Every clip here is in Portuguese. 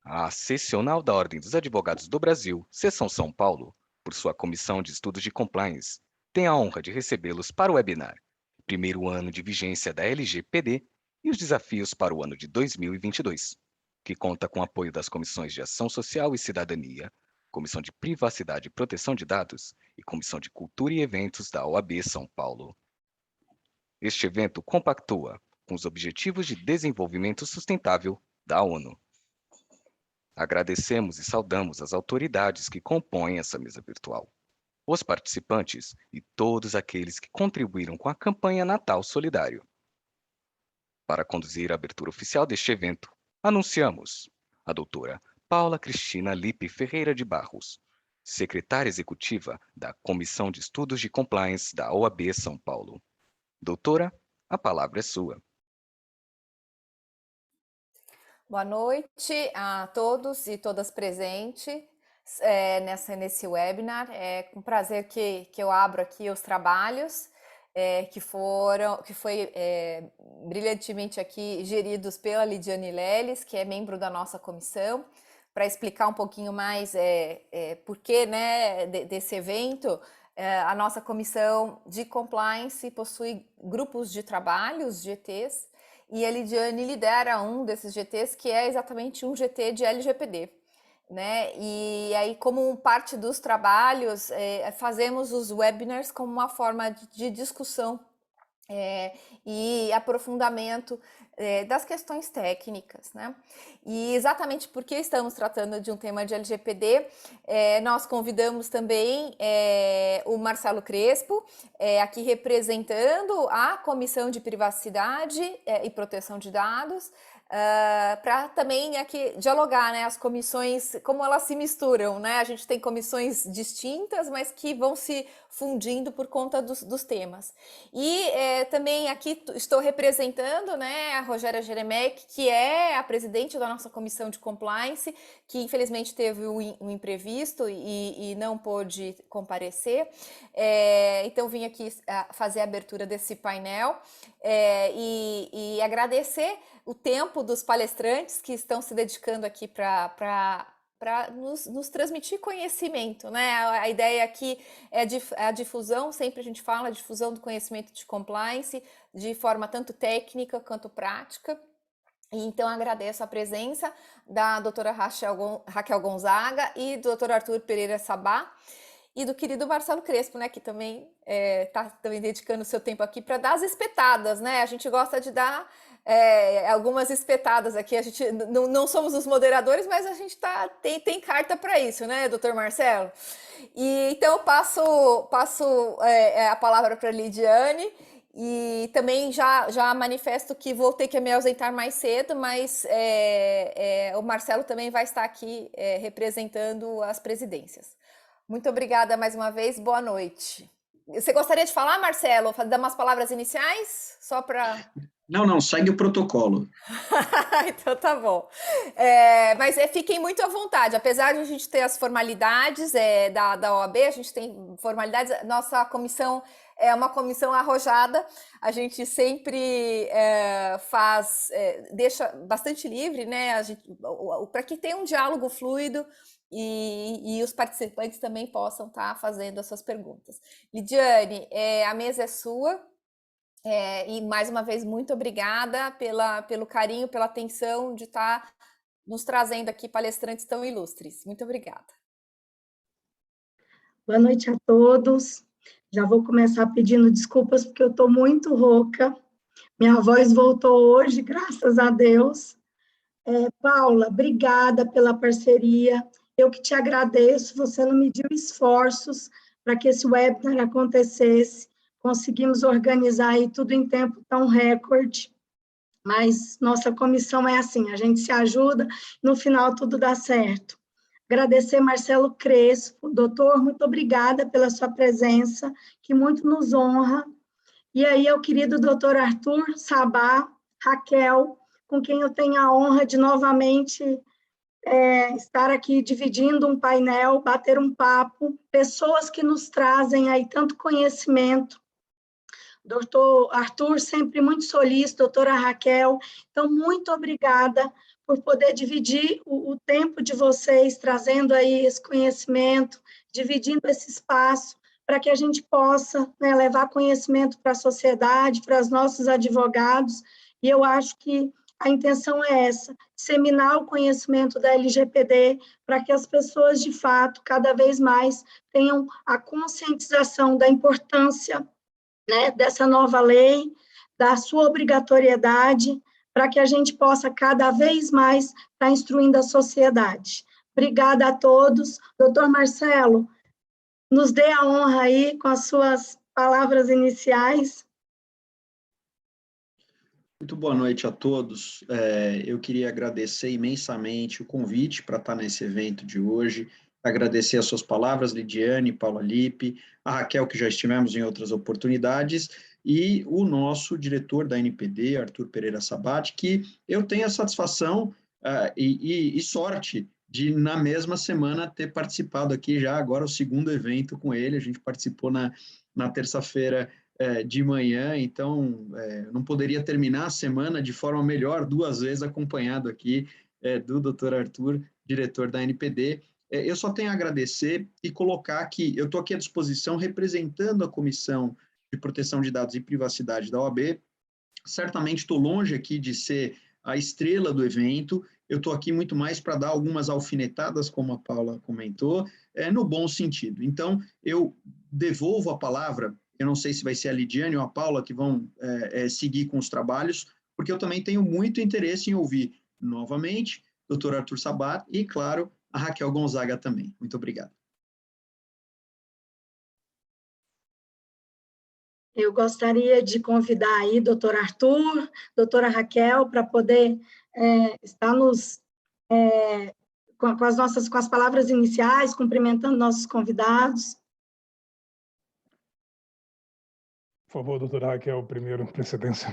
A Seccional da Ordem dos Advogados do Brasil, Seção São Paulo, por sua Comissão de Estudos de Compliance, tem a honra de recebê-los para o webinar Primeiro Ano de Vigência da LGPD e os Desafios para o Ano de 2022, que conta com o apoio das Comissões de Ação Social e Cidadania, Comissão de Privacidade e Proteção de Dados e Comissão de Cultura e Eventos da OAB São Paulo. Este evento compactua com os Objetivos de Desenvolvimento Sustentável da ONU. Agradecemos e saudamos as autoridades que compõem essa mesa virtual, os participantes e todos aqueles que contribuíram com a campanha Natal Solidário. Para conduzir a abertura oficial deste evento, anunciamos a doutora Paula Cristina Lippe Ferreira de Barros, secretária executiva da Comissão de Estudos de Compliance da OAB São Paulo. Doutora, a palavra é sua. Boa noite a todos e todas presentes nesse webinar. É com prazer que eu abro aqui os trabalhos que foi brilhantemente aqui geridos pela Lidiane Leles, que é membro da nossa comissão, para explicar um pouquinho mais por que, né, desse evento. A nossa comissão de compliance possui grupos de trabalho, os GTs, e a Lidiane lidera um desses GTs, que é exatamente um GT de LGPD, né? E aí, como parte dos trabalhos, fazemos os webinars como uma forma de discussão e aprofundamento das questões técnicas, né? E exatamente porque estamos tratando de um tema de LGPD, nós convidamos também o Marcelo Crespo, aqui representando a Comissão de Privacidade e Proteção de Dados, para também aqui dialogar, né, as comissões, como elas se misturam, né? A gente tem comissões distintas, mas que vão se fundindo por conta dos temas. E também aqui estou representando, né, a Rogéria Jeremec, que é a presidente da nossa comissão de compliance, que infelizmente teve um imprevisto e não pôde comparecer. Então vim aqui fazer a abertura desse painel e agradecer o tempo dos palestrantes que estão se dedicando aqui para nos transmitir conhecimento, né? A ideia aqui é a difusão, sempre a gente fala, a difusão do conhecimento de compliance, de forma tanto técnica quanto prática. E então agradeço a presença da doutora Raquel Gonzaga e do doutor Arthur Pereira Sabá, e do querido Marcelo Crespo, né, que também está também dedicando o seu tempo aqui para dar as espetadas, né? A gente gosta de dar algumas espetadas aqui. A gente não somos os moderadores, mas a gente tem carta para isso, né, doutor Marcelo? E então eu passo a palavra para a Lidiane. E também já manifesto que vou ter que me ausentar mais cedo, mas o Marcelo também vai estar aqui representando as presidências. Muito obrigada mais uma vez, boa noite. Você gostaria de falar, Marcelo? Dar umas palavras iniciais? Só para... Não, segue o protocolo. Então tá bom. Mas fiquem muito à vontade, apesar de a gente ter as formalidades da OAB, a gente tem formalidades, nossa comissão é uma comissão arrojada, a gente sempre deixa bastante livre, né, para que tenha um diálogo fluido e os participantes também possam estar fazendo as suas perguntas. Lidiane, a mesa é sua. E mais uma vez, muito obrigada pelo carinho, pela atenção de estar nos trazendo aqui palestrantes tão ilustres. Muito obrigada. Boa noite a todos. Já vou começar pedindo desculpas, porque eu estou muito rouca. Minha voz voltou hoje, graças a Deus. Paula, obrigada pela parceria. Eu que te agradeço, você não mediu esforços para que esse webinar acontecesse. Conseguimos organizar aí tudo em tempo tão recorde, mas nossa comissão é assim, a gente se ajuda, no final tudo dá certo. Agradecer Marcelo Crespo, doutor, muito obrigada pela sua presença, que muito nos honra. E aí, ao querido doutor Arthur Sabá, Raquel, com quem eu tenho a honra de novamente estar aqui dividindo um painel, bater um papo, pessoas que nos trazem aí tanto conhecimento doutor Arthur, sempre muito solícito, doutora Raquel. Então, muito obrigada por poder dividir o tempo de vocês, trazendo aí esse conhecimento, dividindo esse espaço, para que a gente possa, né, levar conhecimento para a sociedade, para os nossos advogados, e eu acho que a intenção é essa, disseminar o conhecimento da LGPD, para que as pessoas, de fato, cada vez mais tenham a conscientização da importância, né, dessa nova lei, da sua obrigatoriedade, para que a gente possa cada vez mais estar instruindo a sociedade. Obrigada a todos. Doutor Marcelo, nos dê a honra aí com as suas palavras iniciais. Muito boa noite a todos. Eu queria agradecer imensamente o convite para estar nesse evento de hoje, agradecer as suas palavras, Lidiane, Paula Lippe, a Raquel, que já estivemos em outras oportunidades, e o nosso diretor da NPD, Arthur Pereira Sabat, que eu tenho a satisfação e sorte de, na mesma semana, ter participado aqui já agora o segundo evento com ele. A gente participou na terça-feira de manhã, então não poderia terminar a semana de forma melhor, 2 vezes acompanhado aqui do Dr. Arthur, diretor da NPD. Eu só tenho a agradecer e colocar que eu estou aqui à disposição representando a Comissão de Proteção de Dados e Privacidade da OAB. Certamente estou longe aqui de ser a estrela do evento, eu estou aqui muito mais para dar algumas alfinetadas, como a Paula comentou, no bom sentido. Então, eu devolvo a palavra, eu não sei se vai ser a Lidiane ou a Paula que vão seguir com os trabalhos, porque eu também tenho muito interesse em ouvir novamente o Dr. Arthur Sabat e, claro, a Raquel Gonzaga também. Muito obrigado. Eu gostaria de convidar aí doutor Arthur, doutora Raquel, para poder estar com as palavras iniciais, cumprimentando nossos convidados. Por favor, doutora Raquel, primeiro, precedência.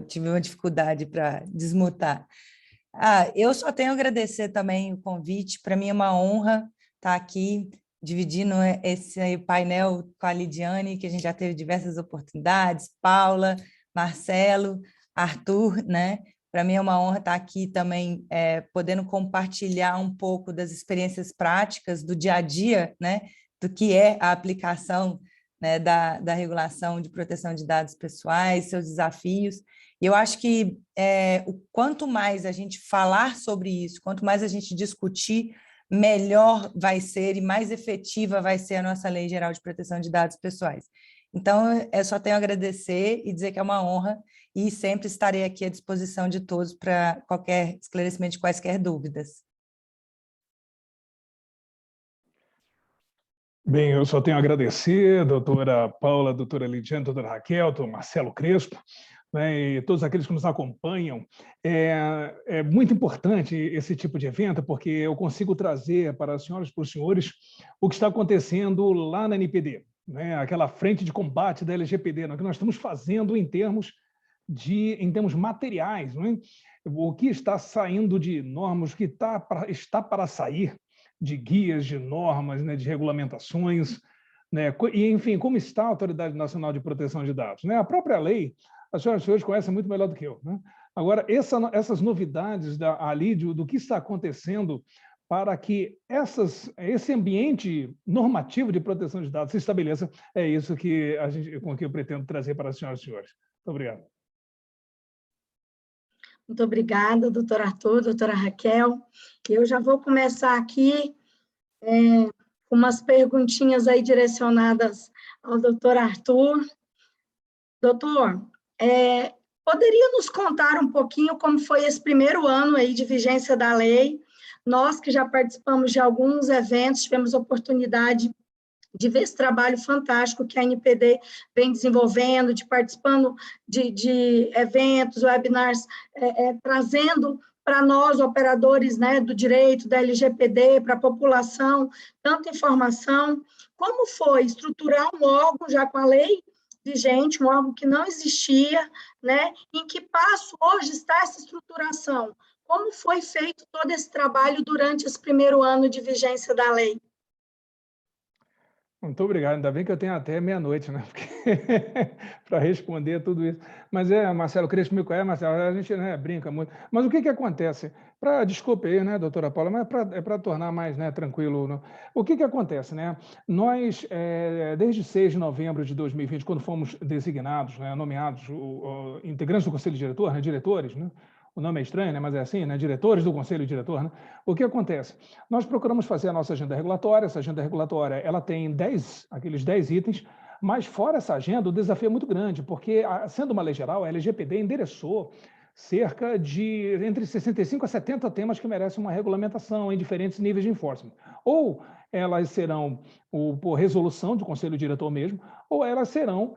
Tive uma dificuldade para desmutar. Eu só tenho a agradecer também o convite. Para mim é uma honra estar aqui dividindo esse painel com a Lidiane, que a gente já teve diversas oportunidades, Paula, Marcelo, Arthur, né? Para mim é uma honra estar aqui também, podendo compartilhar um pouco das experiências práticas do dia a dia, né? Do que é a aplicação, né, da regulação de proteção de dados pessoais, seus desafios. E eu acho que o quanto mais a gente falar sobre isso, quanto mais a gente discutir, melhor vai ser e mais efetiva vai ser a nossa Lei Geral de Proteção de Dados Pessoais. Então, eu só tenho a agradecer e dizer que é uma honra e sempre estarei aqui à disposição de todos para qualquer esclarecimento de quaisquer dúvidas. Bem, eu só tenho a agradecer, doutora Paula, doutora Lidiane, doutora Raquel, doutor Marcelo Crespo, né, e todos aqueles que nos acompanham. É muito importante esse tipo de evento, porque eu consigo trazer para as senhoras e para os senhores o que está acontecendo lá na NPD, né, aquela frente de combate da LGPD, o que nós estamos fazendo em termos materiais, né, o que está saindo de normas, o que está para sair de guias, de normas, né, de regulamentações, né, e, enfim, como está a Autoridade Nacional de Proteção de Dados, né? A própria lei, as senhoras e senhores conhecem muito melhor do que eu, né? Agora, essas novidades ali do que está acontecendo para que esse ambiente normativo de proteção de dados se estabeleça, é isso com que eu pretendo trazer para as senhoras e senhores. Muito obrigado. Muito obrigada, doutor Arthur, doutora Raquel. Eu já vou começar aqui com umas perguntinhas aí direcionadas ao doutor Arthur. Doutor, poderia nos contar um pouquinho como foi esse primeiro ano aí de vigência da lei? Nós que já participamos de alguns eventos, tivemos oportunidade de ver esse trabalho fantástico que a NPD vem desenvolvendo, de participando de eventos, webinars, trazendo para nós, operadores, né, do direito, da LGPD, para a população, tanta informação. Como foi estruturar um órgão, já com a lei vigente, um órgão que não existia, né? Em que passo hoje está essa estruturação? Como foi feito todo esse trabalho durante esse primeiro ano de vigência da lei? Muito obrigado. Ainda bem que eu tenho até meia-noite, né? Para responder tudo isso. Mas Marcelo, o Crespo me conhece, Marcelo, a gente, né, brinca muito. Mas o que acontece? Desculpe aí, né, doutora Paula, mas é para tornar mais, né, tranquilo. Né? O que acontece, né? Nós, desde 6 de novembro de 2020, quando fomos designados, né, nomeados integrantes do Conselho Diretor, né, diretores, né? O nome é estranho, né? Mas é assim, né? Diretores do Conselho Diretor, né? O que acontece? Nós procuramos fazer a nossa agenda regulatória. Essa agenda regulatória, ela tem aqueles 10 itens, mas fora essa agenda, o desafio é muito grande, porque, sendo uma lei geral, a LGPD endereçou cerca de entre 65 a 70 temas que merecem uma regulamentação em diferentes níveis de enforcement. Ou elas serão por resolução do Conselho Diretor mesmo, ou elas serão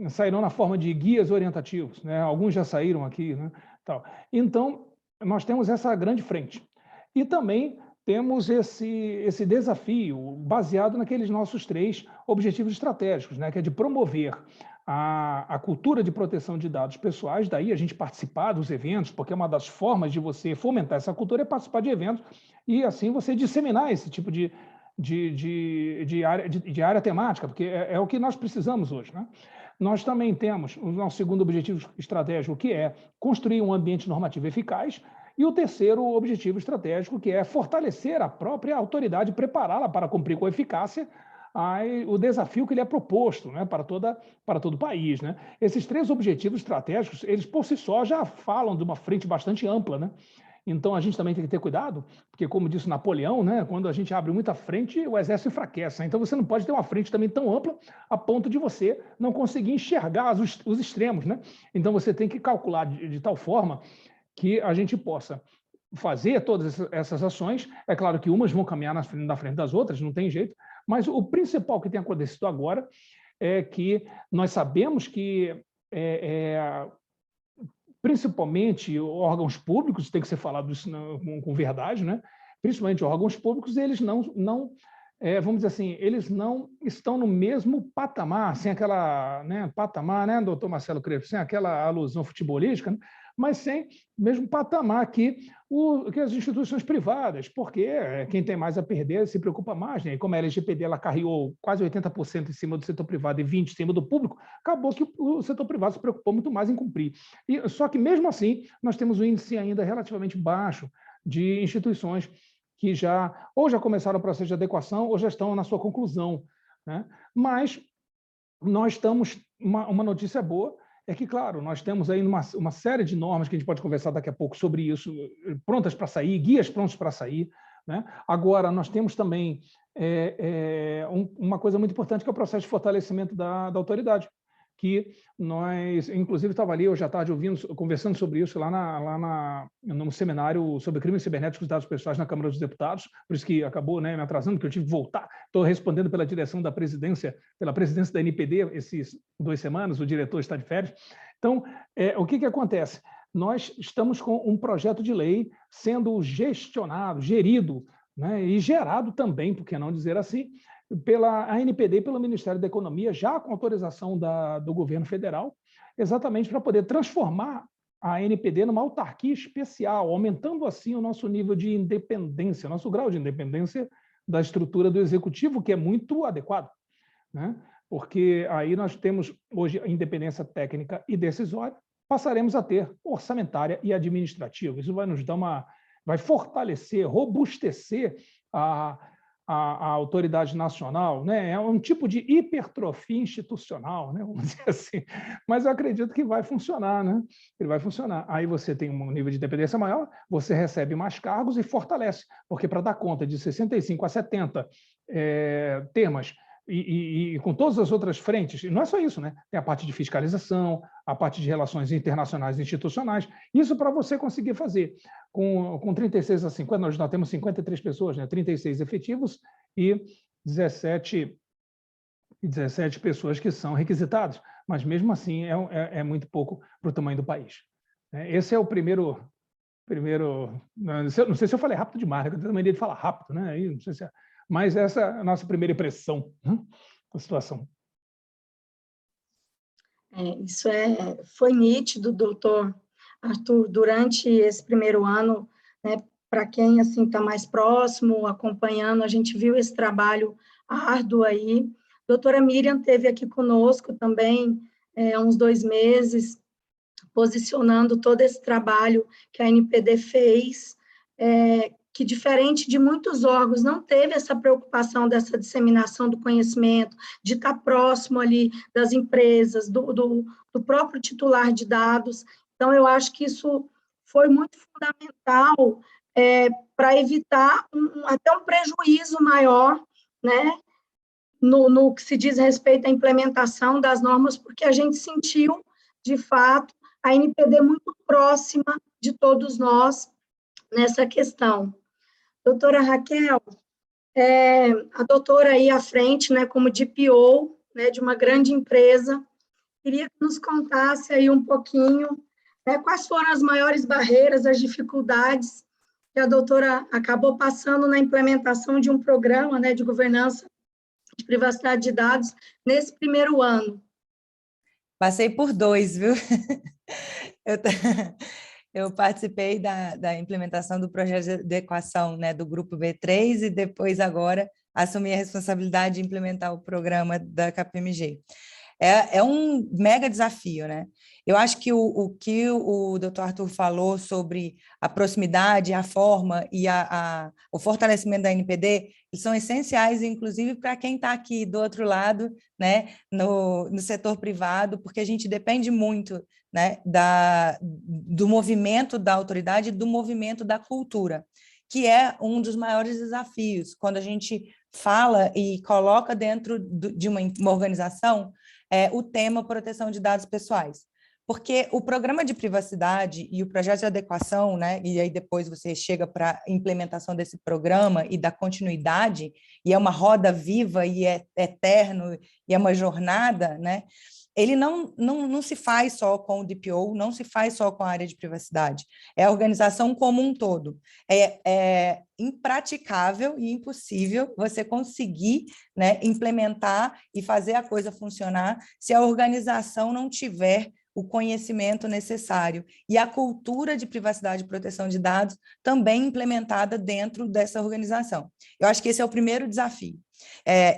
sairão na forma de guias orientativos, né? Alguns já saíram aqui, né? Tal. Então, nós temos essa grande frente. E também temos esse desafio baseado naqueles nossos 3 objetivos estratégicos, né? Que é de promover a cultura de proteção de dados pessoais, daí a gente participar dos eventos, porque uma das formas de você fomentar essa cultura é participar de eventos e, assim, você disseminar esse tipo de área temática, porque é o que nós precisamos hoje. Né? Nós também temos o nosso segundo objetivo estratégico, que é construir um ambiente normativo eficaz, e o terceiro objetivo estratégico, que é fortalecer a própria autoridade, prepará-la para cumprir com eficácia o desafio que lhe é proposto, né, para todo o país. Né? Esses 3 objetivos estratégicos, eles por si só já falam de uma frente bastante ampla, né? Então, a gente também tem que ter cuidado, porque, como disse Napoleão, né, quando a gente abre muita frente, o exército enfraquece. Né? Então, você não pode ter uma frente também tão ampla a ponto de você não conseguir enxergar os extremos. Né? Então, você tem que calcular de tal forma que a gente possa fazer todas essas ações. É claro que umas vão caminhar na frente das outras, não tem jeito, mas o principal que tem acontecido agora é que nós sabemos que principalmente órgãos públicos, tem que ser falado isso com verdade, né? Principalmente órgãos públicos, eles não vamos dizer assim, eles não estão no mesmo patamar, sem aquela, né, patamar, né, doutor Marcelo Crespo, sem aquela alusão futebolística, né? Mas sem o mesmo patamar que as instituições privadas, porque quem tem mais a perder se preocupa mais, né? E como a LGPD ela carreou quase 80% em cima do setor privado e 20% em cima do público, acabou que o setor privado se preocupou muito mais em cumprir. Só que, mesmo assim, nós temos um índice ainda relativamente baixo de instituições que já começaram o processo de adequação ou já estão na sua conclusão. Né? Mas nós estamos... Uma notícia boa é que, claro, nós temos aí uma série de normas que a gente pode conversar daqui a pouco sobre isso, prontas para sair, guias prontos para sair. Né? Agora, nós temos também uma coisa muito importante, que é o processo de fortalecimento da autoridade, que nós, inclusive, estava ali hoje à tarde conversando sobre isso lá no seminário sobre crimes cibernéticos e dados pessoais na Câmara dos Deputados, por isso que acabou, né, me atrasando, porque eu tive que voltar. Estou respondendo pela direção da presidência, pela presidência da NPD, esses 2 semanas, o diretor está de férias. Então, o que acontece? Nós estamos com um projeto de lei sendo gestionado, gerido, né, e gerado também, por que não dizer assim, pela ANPD e pelo Ministério da Economia, já com autorização do governo federal, exatamente para poder transformar a ANPD numa autarquia especial, aumentando assim o nosso nível de independência, nosso grau de independência da estrutura do executivo, que é muito adequado. Né? Porque aí nós temos hoje a independência técnica e decisória, passaremos a ter orçamentária e administrativa. Isso vai nos dar vai fortalecer, robustecer a autoridade nacional, né? É um tipo de hipertrofia institucional, né? Vamos dizer assim. Mas eu acredito que vai funcionar, né? Ele vai funcionar. Aí você tem um nível de dependência maior, você recebe mais cargos e fortalece, porque para dar conta de 65 a 70 temas e com todas as outras frentes, e não é só isso, né? Tem a parte de fiscalização, a parte de relações internacionais e institucionais, isso para você conseguir fazer. Com 36 a 50, nós temos 53 pessoas, né? 36 efetivos e 17 pessoas que são requisitadas, mas mesmo assim é muito pouco para o tamanho do país. Esse é o primeiro... Não sei se eu falei rápido demais, eu tenho a mania de falar rápido, né? Aí, não sei se mas essa é a nossa primeira impressão, né, da situação. Isso foi nítido, doutor Arthur, durante esse primeiro ano, né, para quem assim está mais próximo, acompanhando, a gente viu esse trabalho árduo aí. A doutora Miriam esteve aqui conosco também, há uns 2 meses, posicionando todo esse trabalho que a NPD fez, que, diferente de muitos órgãos, não teve essa preocupação dessa disseminação do conhecimento, de estar próximo ali das empresas, do próprio titular de dados. Então, eu acho que isso foi muito fundamental para evitar até um prejuízo maior, né, no que se diz respeito à implementação das normas, porque a gente sentiu, de fato, a NPD muito próxima de todos nós nessa questão. Doutora Raquel, a doutora aí à frente, né, como DPO, né, de uma grande empresa, queria que nos contasse aí um pouquinho, né, quais foram as maiores barreiras, as dificuldades que a doutora acabou passando na implementação de um programa, né, de governança de privacidade de dados nesse primeiro ano. Passei por 2, viu? Eu participei da implementação do projeto de adequação, né, do Grupo B3 e depois agora assumi a responsabilidade de implementar o programa da KPMG. É um mega desafio, né? Eu acho que o que o Dr. Arthur falou sobre a proximidade, a forma e o fortalecimento da NPD, eles são essenciais, inclusive, para quem está aqui do outro lado, né, no setor privado, porque a gente depende muito, né, do movimento da autoridade e do movimento da cultura, que é um dos maiores desafios, quando a gente fala e coloca dentro de uma organização o tema proteção de dados pessoais. Porque o programa de privacidade e o projeto de adequação, né, e aí depois você chega para a implementação desse programa e da continuidade, e é uma roda viva e é eterno, e é uma jornada, né, ele não se faz só com o DPO, não se faz só com a área de privacidade, é a organização como um todo. É impraticável e impossível você conseguir, né, implementar e fazer a coisa funcionar se a organização não tiver o conhecimento necessário e a cultura de privacidade e proteção de dados também implementada dentro dessa organização. Eu acho que esse é o primeiro desafio.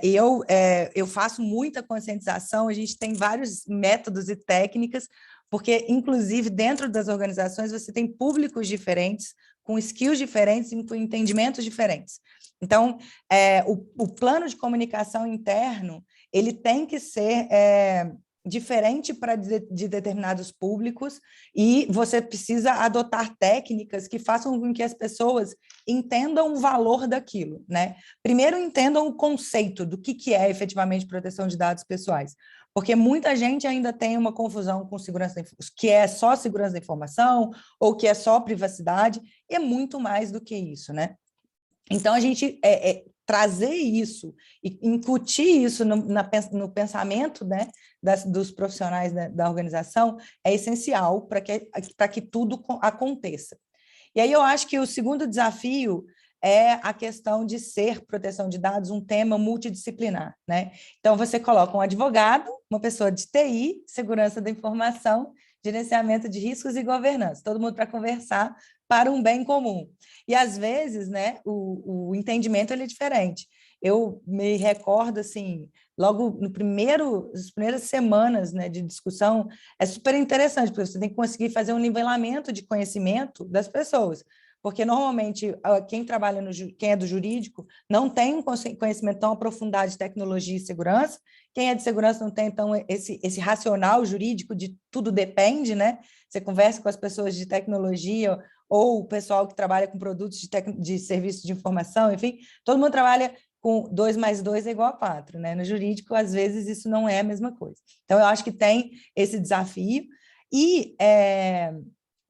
Eu faço muita conscientização, a gente tem vários métodos e técnicas, porque, inclusive, dentro das organizações, você tem públicos diferentes, com skills diferentes, com entendimentos diferentes. Então, o plano de comunicação interno, ele tem que ser diferente para de determinados públicos, e você precisa adotar técnicas que façam com que as pessoas entendam o valor daquilo, né? Primeiro, entendam o conceito do que é efetivamente proteção de dados pessoais, porque muita gente ainda tem uma confusão com segurança, que é só segurança da informação, ou que é só privacidade, e é muito mais do que isso, né? Então, a gente trazer isso e incutir isso no pensamento, né, dos profissionais da organização é essencial para que tudo aconteça. E aí eu acho que o segundo desafio é a questão de ser proteção de dados um tema multidisciplinar, né? Então, você coloca um advogado, uma pessoa de TI, segurança da informação, gerenciamento de riscos e governança, todo mundo para conversar para um bem comum. E, às vezes, né, o entendimento ele é diferente. Eu me recordo, assim, logo nas primeiras semanas, né, de discussão, é super interessante, porque você tem que conseguir fazer um nivelamento de conhecimento das pessoas, porque, normalmente, quem é do jurídico não tem um conhecimento tão aprofundado de tecnologia e segurança, quem é de segurança não tem, então, esse racional jurídico de tudo depende, né? Você conversa com as pessoas de tecnologia ou o pessoal que trabalha com produtos de serviço de informação, enfim, todo mundo trabalha com 2 mais 2 é igual a 4, né? No jurídico, às vezes, isso não é a mesma coisa. Então, eu acho que tem esse desafio e...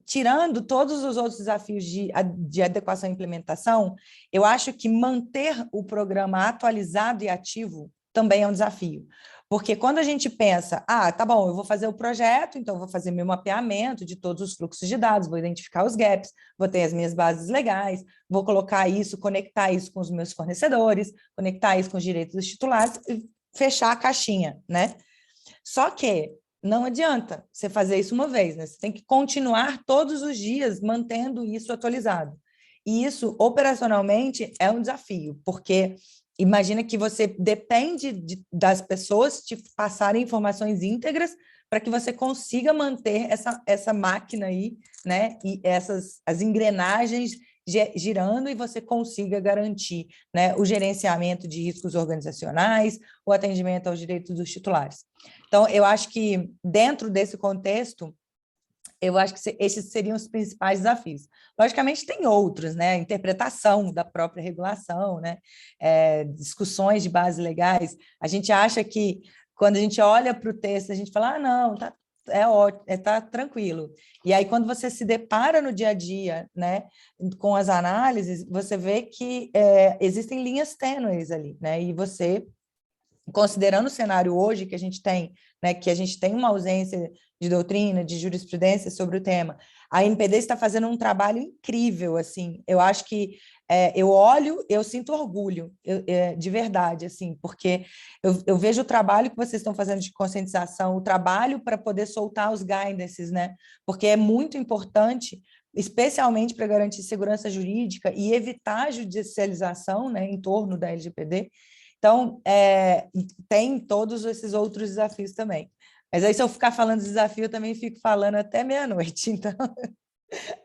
tirando todos os outros desafios de adequação e implementação, eu acho que manter o programa atualizado e ativo também é um desafio. Porque quando a gente pensa, tá bom, eu vou fazer o projeto, então eu vou fazer meu mapeamento de todos os fluxos de dados, vou identificar os gaps, vou ter as minhas bases legais, vou colocar isso, conectar isso com os meus fornecedores, conectar isso com os direitos dos titulares e fechar a caixinha, né? Só que não adianta você fazer isso uma vez, né? Você tem que continuar todos os dias mantendo isso atualizado. E isso, operacionalmente, é um desafio, porque imagina que você depende das pessoas te passarem informações íntegras para que você consiga manter essa máquina aí, né? E as engrenagens girando e você consiga garantir, né, o gerenciamento de riscos organizacionais, o atendimento aos direitos dos titulares. Então, eu acho que, dentro desse contexto, eu acho que esses seriam os principais desafios. Logicamente, tem outros, né? A interpretação da própria regulação, né? Discussões de bases legais. A gente acha que, quando a gente olha para o texto, a gente fala, não, tá tranquilo. E aí, quando você se depara no dia a dia, né, com as análises, você vê que existem linhas tênues ali, né? E você, considerando o cenário hoje que a gente tem, né, que a gente tem uma ausência de doutrina, de jurisprudência sobre o tema, a NPD está fazendo um trabalho incrível, assim, eu acho que eu olho, eu sinto orgulho, de verdade, assim, porque eu vejo o trabalho que vocês estão fazendo de conscientização, o trabalho para poder soltar os guidances, né, porque é muito importante, especialmente para garantir segurança jurídica e evitar a judicialização, né, em torno da LGPD. Então, tem todos esses outros desafios também. Mas aí, se eu ficar falando de desafio, eu também fico falando até meia-noite. Então,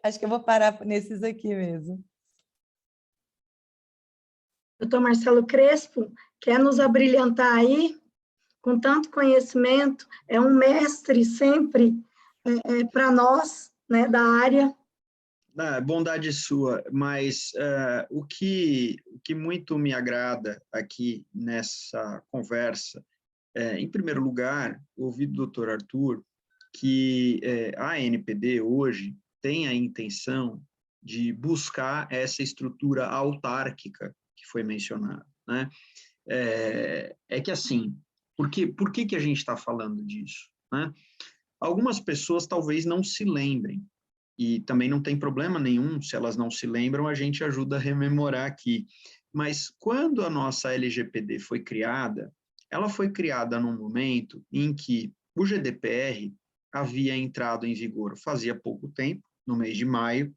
acho que eu vou parar nesses aqui mesmo. Doutor Marcelo Crespo, quer nos abrilhantar aí? Com tanto conhecimento, é um mestre sempre para nós, né, da área. Bondade sua, mas o que muito me agrada aqui nessa conversa, em primeiro lugar, ouvi do Dr. Arthur que a NPD hoje tem a intenção de buscar essa estrutura autárquica que foi mencionada, né? Que assim, por que a gente está falando disso, né? Algumas pessoas talvez não se lembrem, e também não tem problema nenhum, se elas não se lembram, a gente ajuda a rememorar aqui. Mas quando a nossa LGPD foi criada, ela foi criada num momento em que o GDPR havia entrado em vigor fazia pouco tempo, no mês de maio.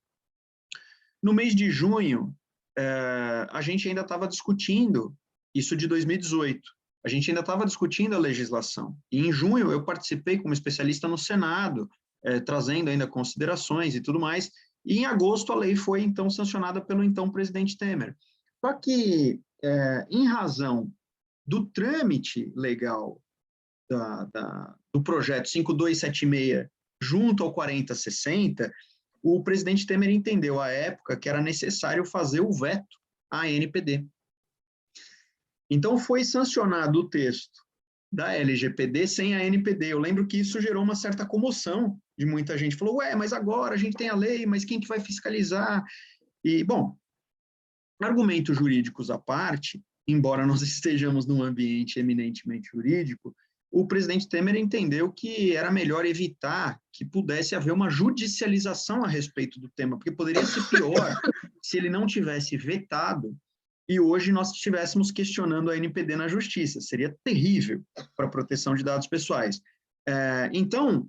No mês de junho, a gente ainda estava discutindo, isso de 2018, a gente ainda estava discutindo a legislação. E em junho eu participei como especialista no Senado, trazendo ainda considerações e tudo mais, e em agosto a lei foi, então, sancionada pelo então presidente Temer. Só que, em razão do trâmite legal do projeto 5276 junto ao 4060, o presidente Temer entendeu à época que era necessário fazer o veto à NPD. Então, foi sancionado o texto da LGPD sem a NPD. Eu lembro que isso gerou uma certa comoção de muita gente. Falou, mas agora a gente tem a lei, mas quem que vai fiscalizar? E, bom, argumentos jurídicos à parte, embora nós estejamos num ambiente eminentemente jurídico, o presidente Temer entendeu que era melhor evitar que pudesse haver uma judicialização a respeito do tema, porque poderia ser pior se ele não tivesse vetado e hoje nós estivéssemos questionando a NPD na justiça. Seria terrível para a proteção de dados pessoais. Então,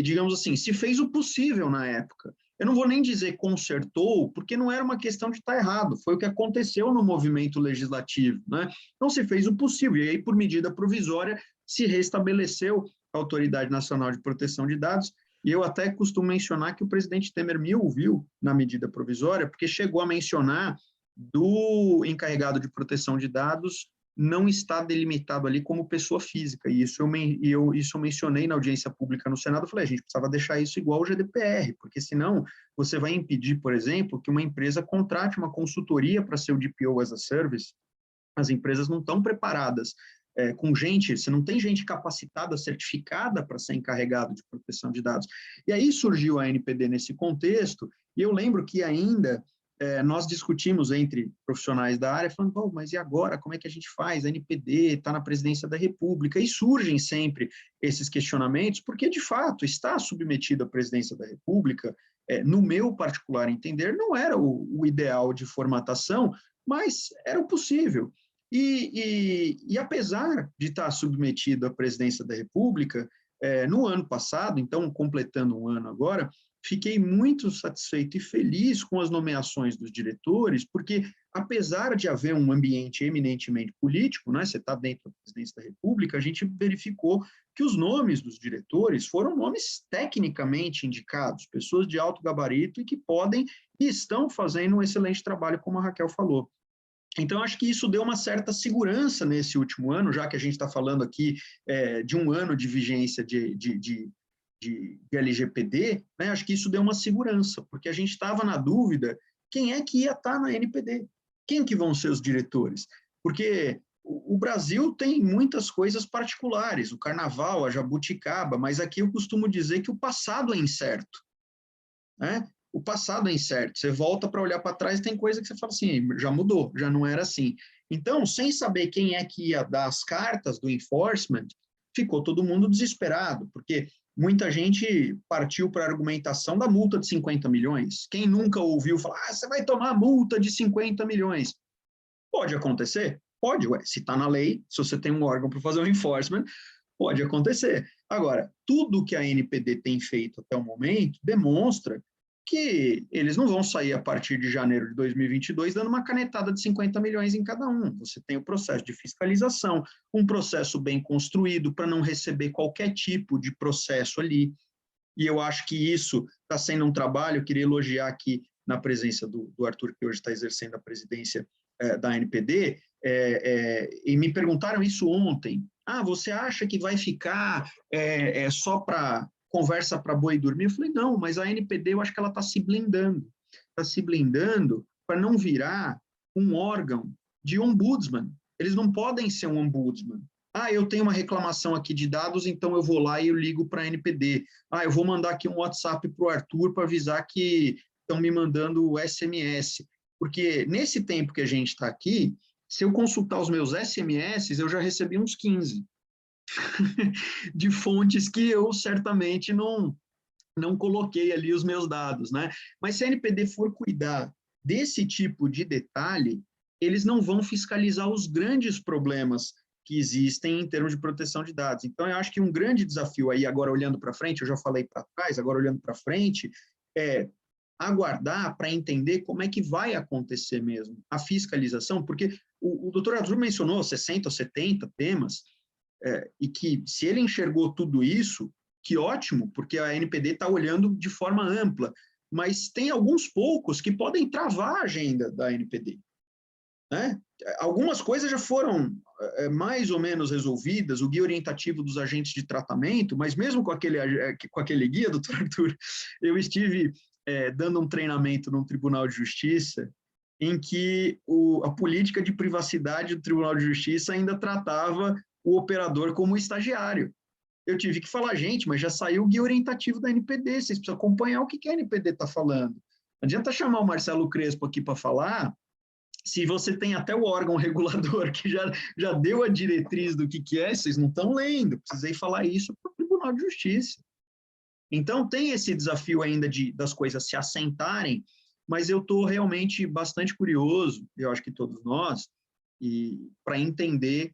digamos assim, se fez o possível na época. Eu não vou nem dizer consertou, porque não era uma questão de estar errado, foi o que aconteceu no movimento legislativo, né? Então, se fez o possível, e aí, por medida provisória, se restabeleceu a Autoridade Nacional de Proteção de Dados, e eu até costumo mencionar que o presidente Temer me ouviu na medida provisória, porque chegou a mencionar do encarregado de proteção de dados não está delimitado ali como pessoa física, e isso eu mencionei na audiência pública no Senado. Eu falei, a gente precisava deixar isso igual ao GDPR, porque senão você vai impedir, por exemplo, que uma empresa contrate uma consultoria para ser o DPO as a Service. As empresas não estão preparadas com gente, você não tem gente capacitada, certificada para ser encarregado de proteção de dados. E aí surgiu a NPD nesse contexto, e eu lembro que ainda nós discutimos entre profissionais da área, falando, mas e agora, como é que a gente faz? A NPD está na presidência da República, e surgem sempre esses questionamentos, porque, de fato, está submetido à presidência da República, no meu particular entender, não era o ideal de formatação, mas era o possível. E apesar de estar submetido à presidência da República, no ano passado, então completando um ano agora, fiquei muito satisfeito e feliz com as nomeações dos diretores, porque apesar de haver um ambiente eminentemente político, né, você está dentro da presidência da República, a gente verificou que os nomes dos diretores foram nomes tecnicamente indicados, pessoas de alto gabarito e que podem e estão fazendo um excelente trabalho, como a Raquel falou. Então, acho que isso deu uma certa segurança nesse último ano, já que a gente está falando aqui de um ano de vigência de LGPD, né? Acho que isso deu uma segurança, porque a gente estava na dúvida quem é que ia estar na NPD, quem que vão ser os diretores, porque o Brasil tem muitas coisas particulares, o carnaval, a jabuticaba, mas aqui eu costumo dizer que o passado é incerto, né? O passado é incerto, você volta para olhar para trás, tem coisa que você fala assim, já mudou, já não era assim. Então, sem saber quem é que ia dar as cartas do enforcement, ficou todo mundo desesperado, porque muita gente partiu para a argumentação da multa de 50 milhões. Quem nunca ouviu falar, você vai tomar multa de 50 milhões? Pode acontecer? Pode, ué. Se está na lei, se você tem um órgão para fazer o enforcement, pode acontecer. Agora, tudo que a NPD tem feito até o momento demonstra que eles não vão sair a partir de janeiro de 2022 dando uma canetada de 50 milhões em cada um. Você tem o processo de fiscalização, um processo bem construído para não receber qualquer tipo de processo ali. E eu acho que isso está sendo um trabalho, eu queria elogiar aqui na presença do Arthur, que hoje está exercendo a presidência da NPD, e me perguntaram isso ontem. Você acha que vai ficar só para conversa para boi dormir? Eu falei, não, mas a NPD eu acho que ela está se blindando para não virar um órgão de ombudsman. Eles não podem ser um ombudsman. Eu tenho uma reclamação aqui de dados, então eu vou lá e eu ligo para a NPD. Eu vou mandar aqui um WhatsApp para o Arthur para avisar que estão me mandando o SMS. Porque nesse tempo que a gente está aqui, se eu consultar os meus SMS, eu já recebi uns 15. De fontes que eu certamente não coloquei ali os meus dados, né? Mas se a NPD for cuidar desse tipo de detalhe, eles não vão fiscalizar os grandes problemas que existem em termos de proteção de dados. Então, eu acho que um grande desafio aí, agora olhando para frente, eu já falei para trás, agora olhando para frente, é aguardar para entender como é que vai acontecer mesmo a fiscalização, porque o doutor Arthur mencionou 60 ou 70 temas, e que se ele enxergou tudo isso, que ótimo, porque a NPD está olhando de forma ampla, mas tem alguns poucos que podem travar a agenda da NPD, né? Algumas coisas já foram mais ou menos resolvidas, o guia orientativo dos agentes de tratamento, mas mesmo com aquele guia, doutor Arthur, eu estive dando um treinamento num Tribunal de Justiça em que a política de privacidade do Tribunal de Justiça ainda tratava o operador como estagiário. Eu tive que falar, gente, mas já saiu o guia orientativo da NPD, vocês precisam acompanhar o que a NPD está falando. Não adianta chamar o Marcelo Crespo aqui para falar, se você tem até o órgão regulador que já deu a diretriz do que é, vocês não estão lendo, precisei falar isso para o Tribunal de Justiça. Então, tem esse desafio ainda das coisas se assentarem, mas eu estou realmente bastante curioso, eu acho que todos nós, para entender,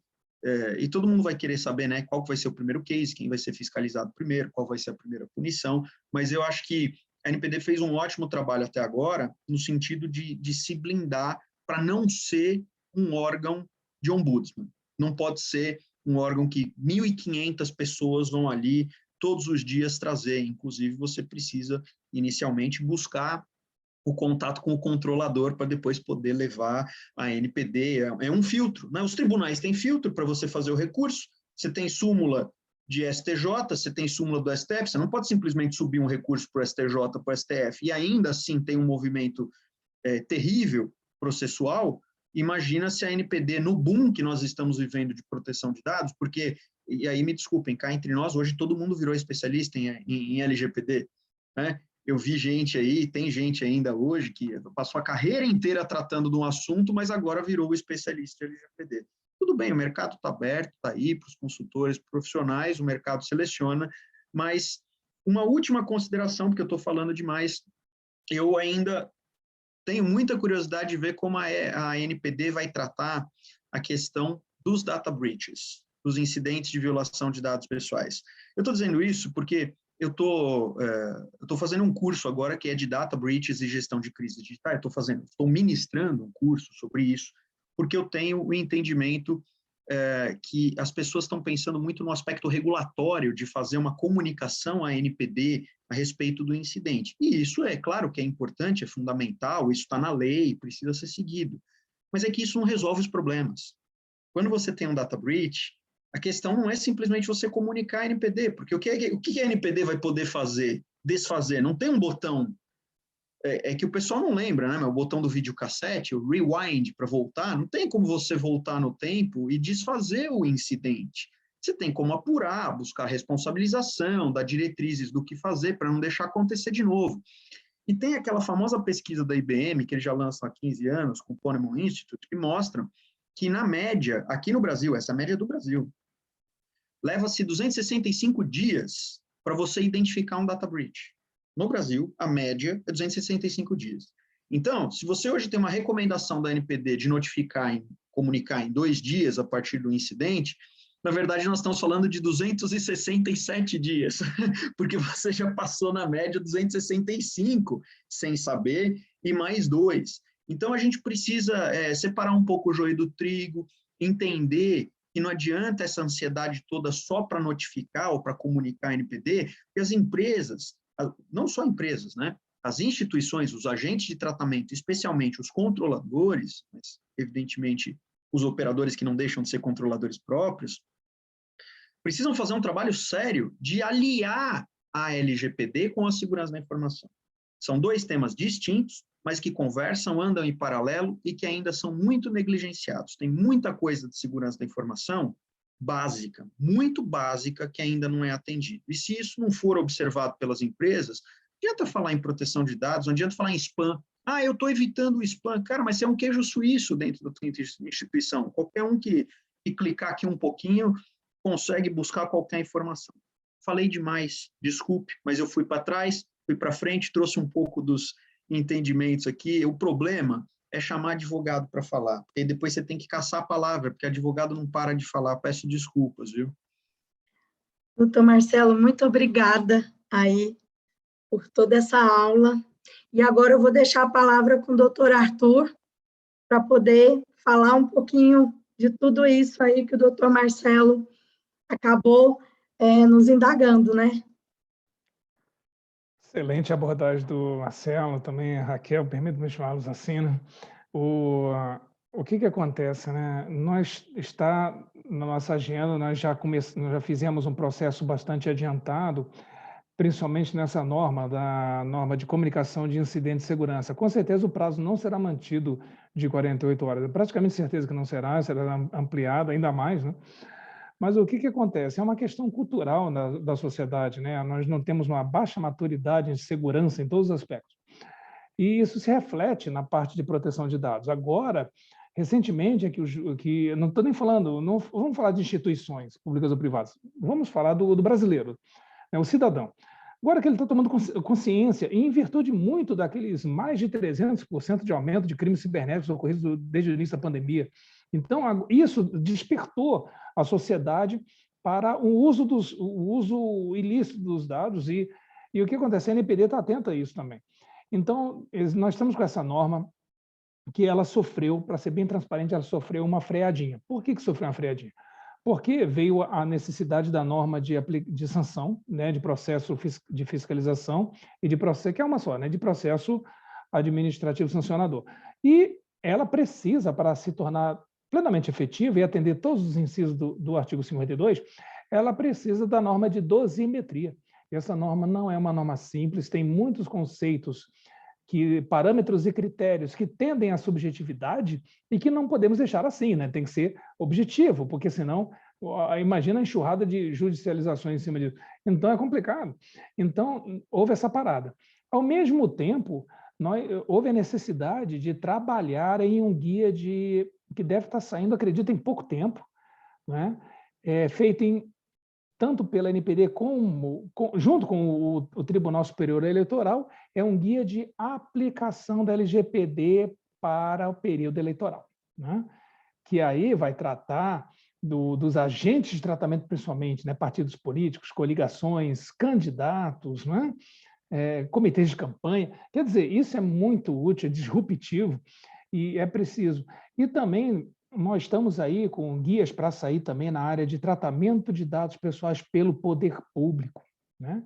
e todo mundo vai querer saber, né, qual vai ser o primeiro case, quem vai ser fiscalizado primeiro, qual vai ser a primeira punição, mas eu acho que a NPD fez um ótimo trabalho até agora, no sentido de se blindar para não ser um órgão de ombudsman. Não pode ser um órgão que 1.500 pessoas vão ali todos os dias trazer, inclusive você precisa inicialmente buscar o contato com o controlador para depois poder levar a NPD, é um filtro, né? Os tribunais têm filtro para você fazer o recurso, você tem súmula de STJ, você tem súmula do STF, você não pode simplesmente subir um recurso para o STJ, para o STF, e ainda assim tem um movimento terrível, processual. Imagina se a NPD, no boom que nós estamos vivendo de proteção de dados, porque, e aí me desculpem, cá entre nós, hoje todo mundo virou especialista em LGPD, né? Eu vi gente aí, tem gente ainda hoje que passou a carreira inteira tratando de um assunto, mas agora virou especialista em LGPD. Tudo bem, o mercado está aberto, está aí para os consultores profissionais, o mercado seleciona, mas uma última consideração, porque eu estou falando demais, eu ainda tenho muita curiosidade de ver como a NPD vai tratar a questão dos data breaches. dos incidentes de violação de dados pessoais. Eu estou dizendo isso porque eu estou fazendo um curso agora que é de Data Breaches e Gestão de Crises Digitais. Estou ministrando um curso sobre isso, porque eu tenho o entendimento que as pessoas estão pensando muito no aspecto regulatório de fazer uma comunicação à NPD a respeito do incidente. E isso é claro que é importante, é fundamental, isso está na lei, precisa ser seguido. Mas é que isso não resolve os problemas. Quando você tem um data breach, a questão não é simplesmente você comunicar a NPD, porque o que a NPD vai poder fazer, desfazer? Não tem um botão, é que o pessoal não lembra, né? O botão do videocassete, o rewind para voltar, não tem como você voltar no tempo e desfazer o incidente. Você tem como apurar, buscar responsabilização, dar diretrizes do que fazer para não deixar acontecer de novo. E tem aquela famosa pesquisa da IBM, que eles já lançam há 15 anos, com o Ponemon Institute, que mostram que, na média, aqui no Brasil, essa média é do Brasil, leva-se 265 dias para você identificar um data breach. No Brasil, a média é 265 dias. Então, se você hoje tem uma recomendação da NPD de comunicar em 2 dias a partir do incidente, na verdade, nós estamos falando de 267 dias, porque você já passou na média 265 sem saber, e mais 2. Então, a gente precisa separar um pouco o joio do trigo, entender que não adianta essa ansiedade toda só para notificar ou para comunicar a NPD, porque as empresas, não só empresas, né? As instituições, os agentes de tratamento, especialmente os controladores, mas, evidentemente, os operadores que não deixam de ser controladores próprios, precisam fazer um trabalho sério de aliar a LGPD com a segurança da informação. São 2 temas distintos, mas que conversam, andam em paralelo e que ainda são muito negligenciados. Tem muita coisa de segurança da informação básica, muito básica, que ainda não é atendida. E se isso não for observado pelas empresas, não adianta falar em proteção de dados, não adianta falar em spam. Eu estou evitando o spam. Cara, mas você é um queijo suíço dentro da tua instituição. Qualquer um que clicar aqui um pouquinho consegue buscar qualquer informação. Falei demais, desculpe, mas eu fui para trás, fui para frente, trouxe um pouco dos entendimentos aqui. O problema é chamar advogado para falar, porque depois você tem que caçar a palavra, porque advogado não para de falar. Peço desculpas, viu? Doutor Marcelo, muito obrigada aí por toda essa aula. E agora eu vou deixar a palavra com o doutor Arthur, para poder falar um pouquinho de tudo isso aí que o doutor Marcelo acabou nos indagando, né? Excelente abordagem do Marcelo, também a Raquel, permita-me chamá-los assim, né? O que acontece, né? Está na nossa agenda, nós já fizemos um processo bastante adiantado, principalmente nessa da norma de comunicação de incidente de segurança. Com certeza o prazo não será mantido de 48 horas, praticamente certeza que não será ampliado ainda mais, né? Mas o que acontece? É uma questão cultural da sociedade, né? Nós não temos uma baixa maturidade em segurança em todos os aspectos. E isso se reflete na parte de proteção de dados. Agora, recentemente, não estou nem falando, não vamos falar de instituições públicas ou privadas, vamos falar do brasileiro, né? O cidadão. Agora que ele está tomando consciência, e em virtude muito daqueles mais de 300% de aumento de crimes cibernéticos ocorridos desde o início da pandemia, então isso despertou a sociedade para o uso ilícito dos dados e o que acontece? A NPD está atenta a isso também. Então, nós estamos com essa norma que ela sofreu, para ser bem transparente, ela sofreu uma freadinha. Por que sofreu uma freadinha? Porque veio a necessidade da norma de sanção, né, de processo de fiscalização e de processo, que é uma só, né, de processo administrativo sancionador. E ela precisa, para se tornar plenamente efetiva e atender todos os incisos do artigo 52, ela precisa da norma de dosimetria. E essa norma não é uma norma simples, tem muitos conceitos, parâmetros e critérios que tendem à subjetividade e que não podemos deixar assim, né? Tem que ser objetivo, porque senão, imagina a enxurrada de judicializações em cima disso. Então, é complicado. Então, houve essa parada. Ao mesmo tempo, houve a necessidade de trabalhar em um guia que deve estar saindo, acredito, em pouco tempo, né? Feito tanto pela NPD junto com o Tribunal Superior Eleitoral, é um guia de aplicação da LGPD para o período eleitoral, né? Que aí vai tratar dos agentes de tratamento, principalmente, né, partidos políticos, coligações, candidatos, né, comitês de campanha. Quer dizer, isso é muito útil, é disruptivo e é preciso. E também nós estamos aí com guias para sair também na área de tratamento de dados pessoais pelo poder público, né?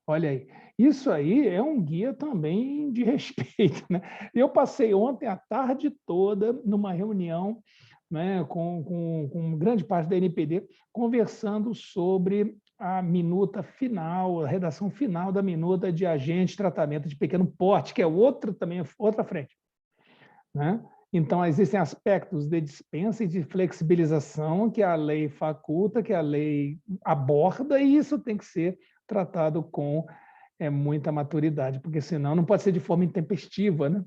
Olha aí, isso aí é um guia também de respeito, né? Eu passei ontem a tarde toda numa reunião, né, com grande parte da NPD, conversando sobre a minuta final, a redação final da minuta de agente de tratamento de pequeno porte, que é outra frente, né? Então, existem aspectos de dispensa e de flexibilização que a lei faculta, que a lei aborda, e isso tem que ser tratado com muita maturidade, porque senão não pode ser de forma intempestiva, né?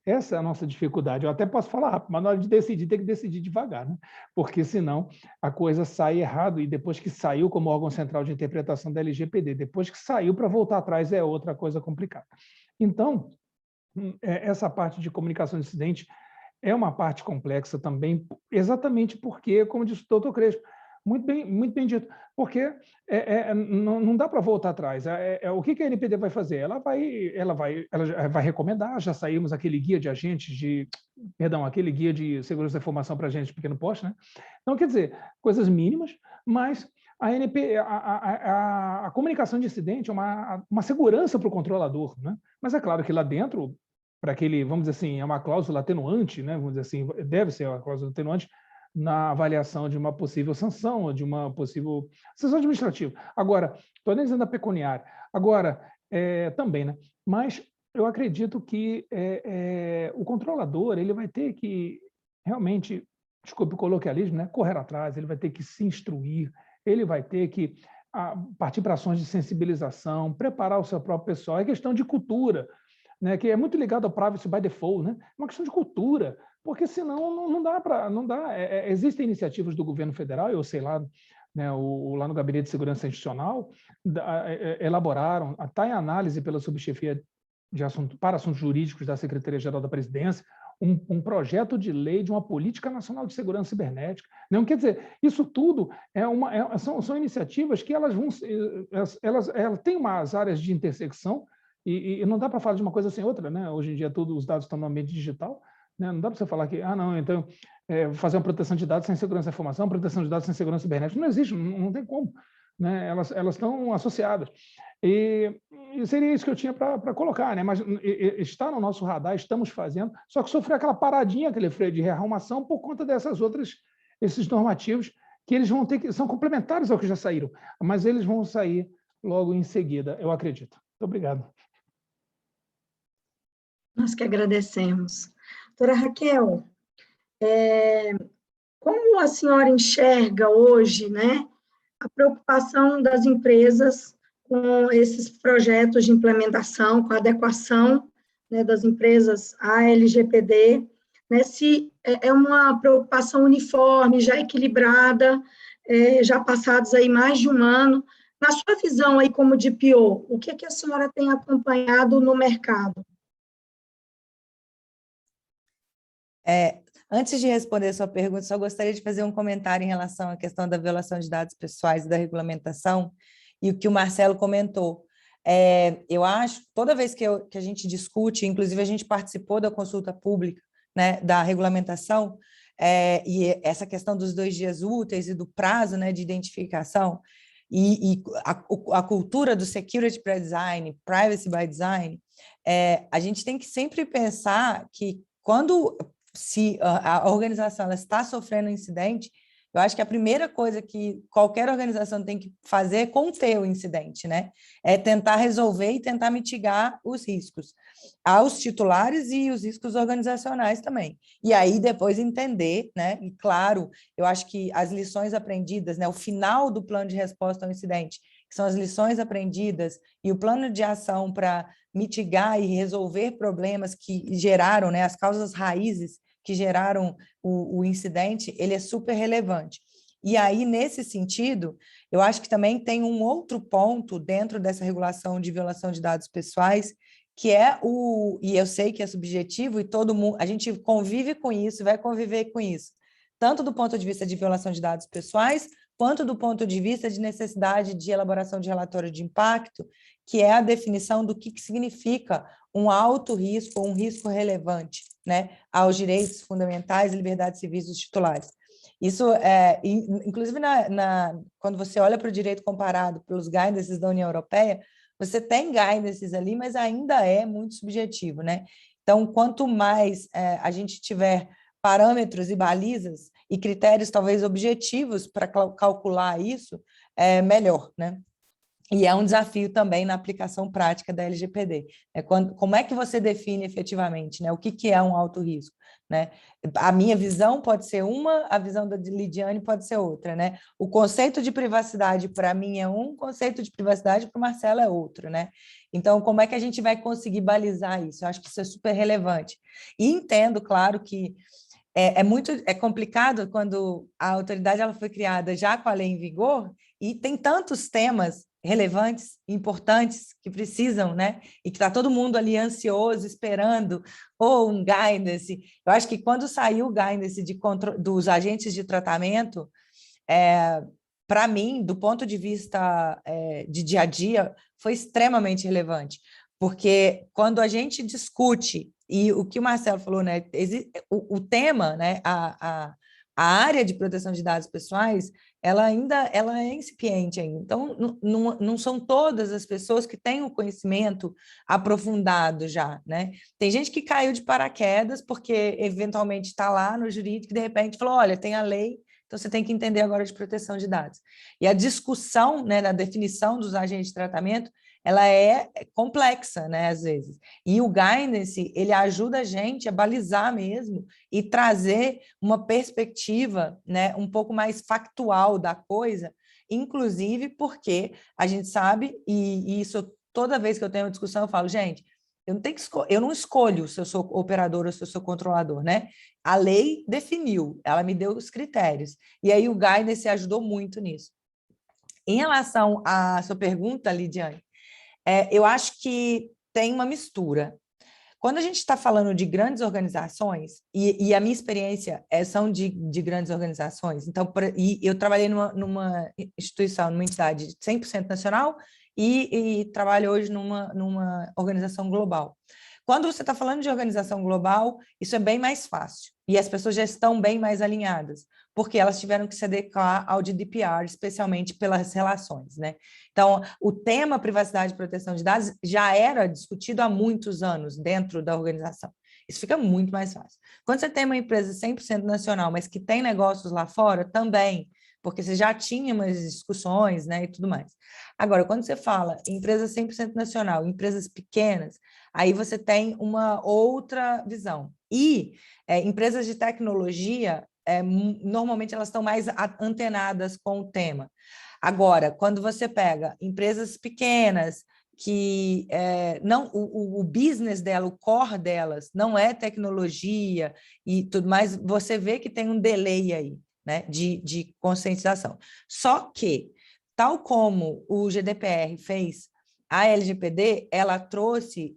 Essa é a nossa dificuldade. Eu até posso falar rápido, mas na hora de decidir, tem que decidir devagar, né? Porque senão a coisa sai errado, e depois que saiu como órgão central de interpretação da LGPD, depois que saiu para voltar atrás é outra coisa complicada. Então, essa parte de comunicação de incidente é uma parte complexa também, exatamente porque, como disse o doutor Crespo, muito bem dito, porque não dá para voltar atrás. O que a NPD vai fazer? Ela vai recomendar, já saímos aquele guia de agentes aquele guia de segurança da informação para agentes de pequeno porte, né? Então, quer dizer, coisas mínimas, mas a comunicação de incidente é uma segurança para o controlador, né? Mas é claro que lá dentro, para aquele, vamos dizer assim, é uma cláusula atenuante, né? Vamos dizer assim, deve ser uma cláusula atenuante na avaliação de uma possível sanção, ou de uma possível sanção administrativa. Agora, estou nem dizendo a pecuniária. Agora, também, né? Mas eu acredito que o controlador ele vai ter que realmente, desculpe o coloquialismo, né? Correr atrás, ele vai ter que se instruir, ele vai ter que partir para ações de sensibilização, preparar o seu próprio pessoal. É questão de cultura, né, que é muito ligado ao privacy by default, né? É uma questão de cultura, porque senão não dá para... existem iniciativas do governo federal, eu sei lá, né, lá no Gabinete de Segurança Institucional, elaboraram, está em análise pela subchefia para assuntos jurídicos da Secretaria-Geral da Presidência, um projeto de lei de uma política nacional de segurança cibernética. Não quer dizer, isso tudo são iniciativas que elas têm umas áreas de intersecção, e não dá para falar de uma coisa sem outra, né? Hoje em dia todos os dados estão no ambiente digital, né? Não dá para você falar que, não, então, fazer uma proteção de dados sem segurança da informação, proteção de dados sem segurança cibernética, não existe, não tem como, né? Elas estão associadas. E seria isso que eu tinha para colocar, né? Mas está no nosso radar, estamos fazendo, só que sofreu aquela paradinha, aquele freio de rearrumação por conta esses normativos, que eles vão ter que, são complementares ao que já saíram, mas eles vão sair logo em seguida, eu acredito. Muito obrigado. Nós que agradecemos. Doutora Raquel, como a senhora enxerga hoje, né, a preocupação das empresas com esses projetos de implementação, com a adequação, né, das empresas à LGPD, né, se é uma preocupação uniforme, já equilibrada, já passados aí mais de um ano. Na sua visão aí como DPO, o que a senhora tem acompanhado no mercado? Antes de responder a sua pergunta, só gostaria de fazer um comentário em relação à questão da violação de dados pessoais e da regulamentação, e o que o Marcelo comentou. Eu acho, toda vez que a gente discute, inclusive a gente participou da consulta pública, né, da regulamentação, e essa questão dos 2 dias úteis e do prazo, né, de identificação, e a cultura do security by design, privacy by design, a gente tem que sempre pensar que se a organização ela está sofrendo um incidente, eu acho que a primeira coisa que qualquer organização tem que fazer é conter o incidente, né? É tentar resolver e tentar mitigar os riscos aos titulares e os riscos organizacionais também. E aí depois entender, né? E claro, eu acho que as lições aprendidas, né? O final do plano de resposta ao incidente, que são as lições aprendidas e o plano de ação para mitigar e resolver problemas que geraram, né? As causas raízes que geraram o incidente, ele é super relevante. E aí, nesse sentido, eu acho que também tem um outro ponto dentro dessa regulação de violação de dados pessoais, que é e eu sei que é subjetivo, e todo mundo, a gente convive com isso, vai conviver com isso, tanto do ponto de vista de violação de dados pessoais, quanto do ponto de vista de necessidade de elaboração de relatório de impacto, que é a definição do que significa um alto risco ou um risco relevante, né, aos direitos fundamentais e liberdades civis dos titulares. Isso, inclusive, quando você olha para o direito comparado pelos guidances da União Europeia, você tem guidances ali, mas ainda é muito subjetivo, né? Então, quanto mais a gente tiver parâmetros e balizas e critérios talvez objetivos para calcular isso, melhor, né? E é um desafio também na aplicação prática da LGPD. Como é que você define efetivamente, né? O que é um alto risco? Né? A minha visão pode ser uma, a visão da Lidiane pode ser outra. Né? O conceito de privacidade para mim é um, o conceito de privacidade para o Marcelo é outro. Né? Então, como é que a gente vai conseguir balizar isso? Eu acho que isso é super relevante. E entendo, claro, que é complicado quando a autoridade ela foi criada já com a lei em vigor e tem tantos temas relevantes, importantes, que precisam, né? E que está todo mundo ali ansioso, esperando, ou um guidance. Eu acho que quando saiu o guidance dos agentes de tratamento, para mim, do ponto de vista de dia a dia, foi extremamente relevante, porque quando a gente discute, e o que o Marcelo falou, né, o tema, né, a área de proteção de dados pessoais, ela é incipiente ainda. Então, não são todas as pessoas que têm o conhecimento aprofundado já, né? Tem gente que caiu de paraquedas porque eventualmente está lá no jurídico e de repente falou, olha, tem a lei, então você tem que entender agora de proteção de dados. E a discussão, né, na definição dos agentes de tratamento, ela é complexa, né, às vezes. E o guidance, ele ajuda a gente a balizar mesmo e trazer uma perspectiva, né, um pouco mais factual da coisa, inclusive porque a gente sabe, e isso toda vez que eu tenho uma discussão eu falo, gente, eu não escolho se eu sou operador ou se eu sou controlador, né? A lei definiu, ela me deu os critérios. E aí o guidance ajudou muito nisso. Em relação à sua pergunta, Lidiane, eu acho que tem uma mistura. Quando a gente está falando de grandes organizações, e a minha experiência são de grandes organizações, então, e eu trabalhei numa instituição, numa entidade 100% nacional e trabalho hoje numa organização global. Quando você está falando de organização global, isso é bem mais fácil, e as pessoas já estão bem mais alinhadas, porque elas tiveram que se adequar ao GDPR, especialmente pelas relações, né? Então, o tema privacidade e proteção de dados já era discutido há muitos anos dentro da organização. Isso fica muito mais fácil. Quando você tem uma empresa 100% nacional, mas que tem negócios lá fora, também, porque você já tinha umas discussões, né, e tudo mais. Agora, quando você fala em empresa 100% nacional, empresas pequenas, aí você tem uma outra visão. E empresas de tecnologia, normalmente elas estão mais antenadas com o tema. Agora, quando você pega empresas pequenas, que não o business dela, o core delas, não é tecnologia e tudo mais, você vê que tem um delay aí, né, de conscientização. Só que, tal como o GDPR fez, a LGPD, ela trouxe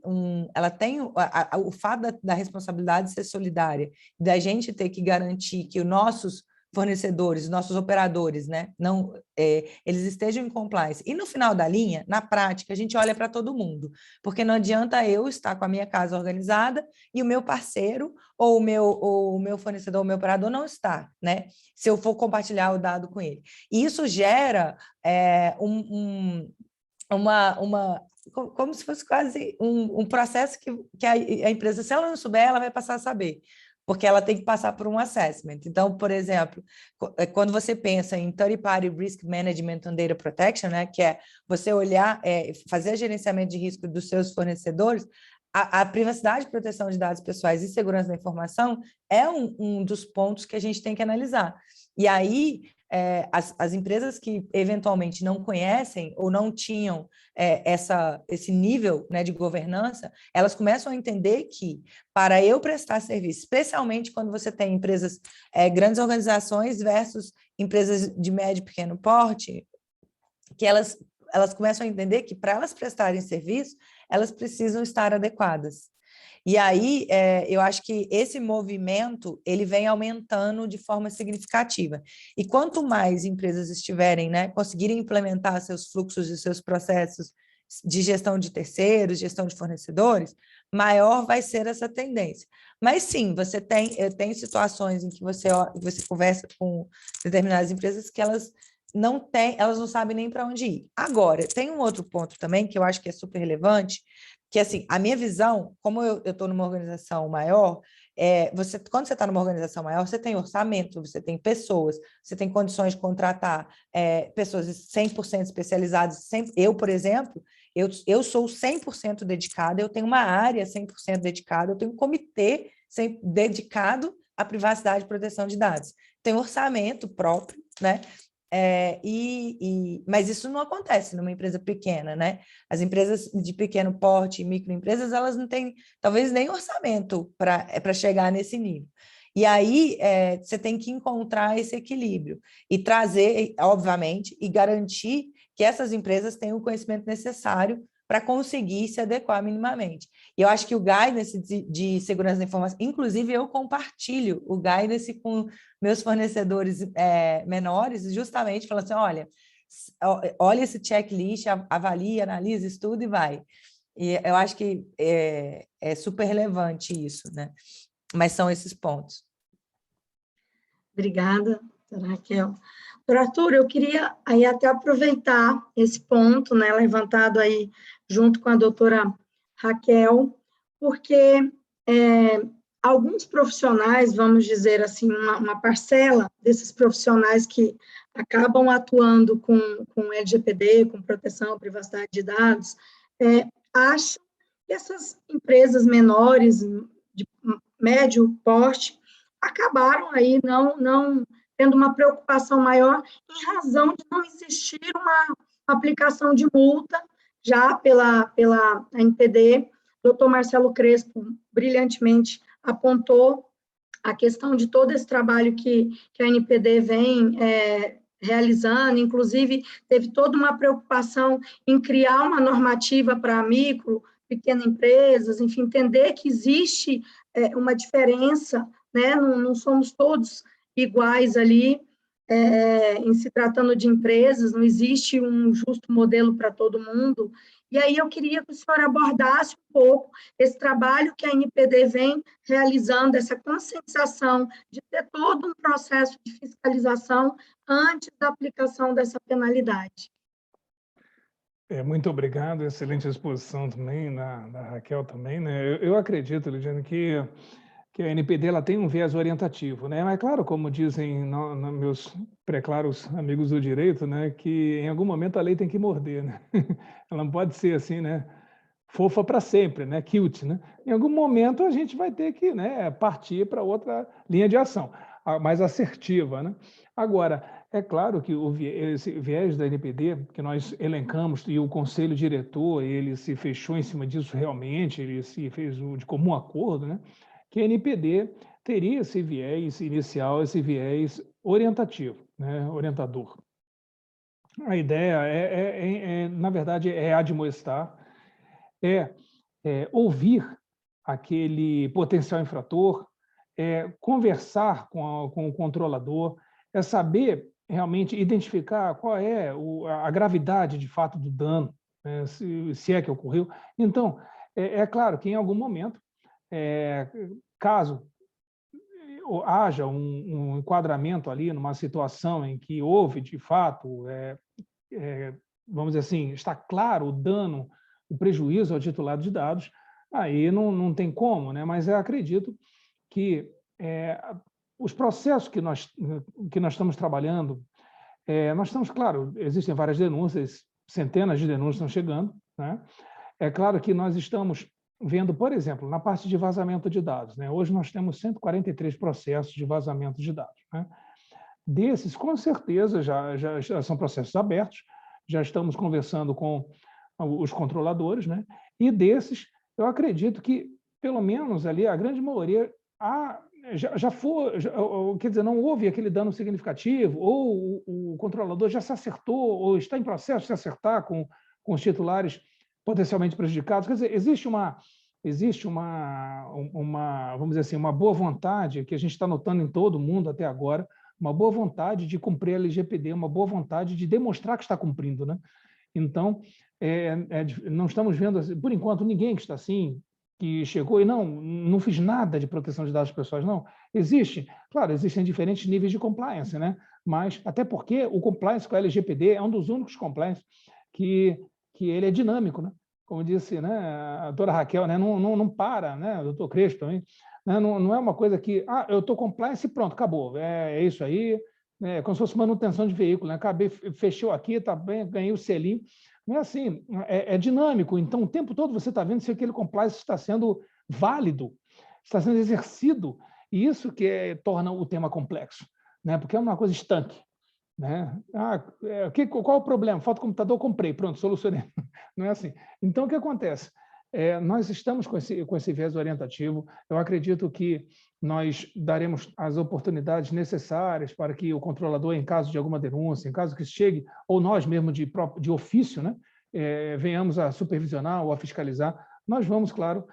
ela tem o fato da responsabilidade ser solidária, da gente ter que garantir que os nossos fornecedores, nossos operadores, né, eles estejam em compliance. E no final da linha, na prática, a gente olha para todo mundo, porque não adianta eu estar com a minha casa organizada e o meu parceiro ou o meu fornecedor, o meu operador não está, né, se eu for compartilhar o dado com ele. E isso gera como se fosse quase um processo que a empresa, se ela não souber, ela vai passar a saber, porque ela tem que passar por um assessment. Então, por exemplo, quando você pensa em Third Party Risk Management and Data Protection, né, que é você olhar, fazer gerenciamento de risco dos seus fornecedores, a privacidade e proteção de dados pessoais e segurança da informação é um dos pontos que a gente tem que analisar. E aí, as empresas que eventualmente não conhecem ou não tinham esse nível, né, de governança, elas começam a entender que, para eu prestar serviço, especialmente quando você tem empresas, grandes organizações versus empresas de médio e pequeno porte, que elas começam a entender que, para elas prestarem serviço, elas precisam estar adequadas. E aí, eu acho que esse movimento, ele vem aumentando de forma significativa. E quanto mais empresas estiverem, né, conseguirem implementar seus fluxos e seus processos de gestão de terceiros, gestão de fornecedores, maior vai ser essa tendência. Mas sim, eu tenho situações em que você conversa com determinadas empresas que elas não sabem nem para onde ir. Agora, tem um outro ponto também que eu acho que é super relevante, que assim, a minha visão, como eu estou numa organização maior, quando você está numa organização maior, você tem orçamento, você tem pessoas, você tem condições de contratar pessoas 100% especializadas. Eu, por exemplo, eu sou 100% dedicada, eu tenho uma área 100% dedicada, eu tenho um comitê dedicado à privacidade e proteção de dados. Tenho orçamento próprio, né? Mas isso não acontece numa empresa pequena, né? As empresas de pequeno porte, microempresas, elas não têm talvez nem orçamento para chegar nesse nível. E aí você tem que encontrar esse equilíbrio e trazer, obviamente, e garantir que essas empresas tenham o conhecimento necessário para conseguir se adequar minimamente. E eu acho que o guidance de segurança da informação, inclusive eu compartilho o guidance com meus fornecedores menores, justamente falando assim, olha esse checklist, avalia, analisa, estuda e vai. E eu acho que é super relevante isso, né? Mas são esses pontos. Obrigada, doutora Raquel. Doutor Arthur, eu queria aí até aproveitar esse ponto, né, levantado aí junto com a doutora Raquel, porque alguns profissionais, vamos dizer assim, uma parcela desses profissionais que acabam atuando com LGPD, com proteção à privacidade de dados, acham que essas empresas menores, de médio porte, acabaram aí não tendo uma preocupação maior em razão de não existir uma aplicação de multa já pela ANPD. O doutor Marcelo Crespo brilhantemente apontou a questão de todo esse trabalho que a ANPD vem realizando, inclusive teve toda uma preocupação em criar uma normativa para micro, pequenas empresas, enfim, entender que existe uma diferença, né? Não somos todos iguais ali, em se tratando de empresas, não existe um justo modelo para todo mundo. E aí eu queria que o senhor abordasse um pouco esse trabalho que a ANPD vem realizando, essa conscientização de ter todo um processo de fiscalização antes da aplicação dessa penalidade. Muito obrigado, excelente exposição também da Raquel também, né? Eu acredito, Lidiane, que a ANPD ela tem um viés orientativo, né? Mas claro, como dizem meus pré-claros amigos do direito, né, que em algum momento a lei tem que morder, né? Ela não pode ser assim, né, fofa para sempre, né, cute, né? Em algum momento a gente vai ter que, né, partir para outra linha de ação, mais assertiva, né? Agora, é claro que esse viés da ANPD que nós elencamos e o conselho diretor, ele se fechou em cima disso realmente, ele se fez de comum acordo, né? Que a ANPD teria esse viés inicial, esse viés orientativo, né, orientador. A ideia na verdade, admoestar, ouvir aquele potencial infrator, conversar com o controlador, saber realmente identificar qual é a gravidade de fato do dano, né, se é que ocorreu. Então, é claro que em algum momento, caso haja um enquadramento ali numa situação em que houve, de fato, vamos dizer assim, está claro o dano, o prejuízo ao titular de dados, aí não tem como, né? Mas eu acredito que os processos que nós estamos trabalhando, nós estamos, claro, existem várias denúncias, centenas de denúncias estão chegando, né? É claro que nós estamos vendo, por exemplo, na parte de vazamento de dados, né? Hoje nós temos 143 processos de vazamento de dados, né? Desses, com certeza, já são processos abertos, já estamos conversando com os controladores, né? E desses, eu acredito que, pelo menos ali, a grande maioria quer dizer, não houve aquele dano significativo, ou o controlador já se acertou, ou está em processo de se acertar com os titulares potencialmente prejudicados. Quer dizer, existe existe vamos dizer assim, uma boa vontade, que a gente está notando em todo mundo até agora, uma boa vontade de cumprir a LGPD, uma boa vontade de demonstrar que está cumprindo, né? Então, não estamos vendo, por enquanto, ninguém que está assim, que chegou e não fiz nada de proteção de dados pessoais, não. Claro, existem diferentes níveis de compliance, né? Mas, até porque o compliance com a LGPD é um dos únicos compliance que ele é dinâmico, né? Como disse, né, a doutora Raquel, né? Não para, né? O doutor Crespo também. Né? Não é uma coisa que, eu estou compliance e pronto, acabou. É isso aí, né? Como se fosse manutenção de veículo, né? Acabei, fechou aqui, tá bem, ganhei o selinho. Não é assim, é dinâmico. Então, o tempo todo você está vendo se aquele compliance está sendo válido, está sendo exercido. E isso que torna o tema complexo, né? Porque é uma coisa estanque. Né? Qual o problema? Falta computador, comprei, pronto, solucionei. Não é assim. Então, o que acontece? Nós estamos com esse viés orientativo. Eu acredito que nós daremos as oportunidades necessárias para que o controlador, em caso de alguma denúncia, em caso que chegue, ou nós mesmos de ofício, né, venhamos a supervisionar ou a fiscalizar, nós vamos, claro,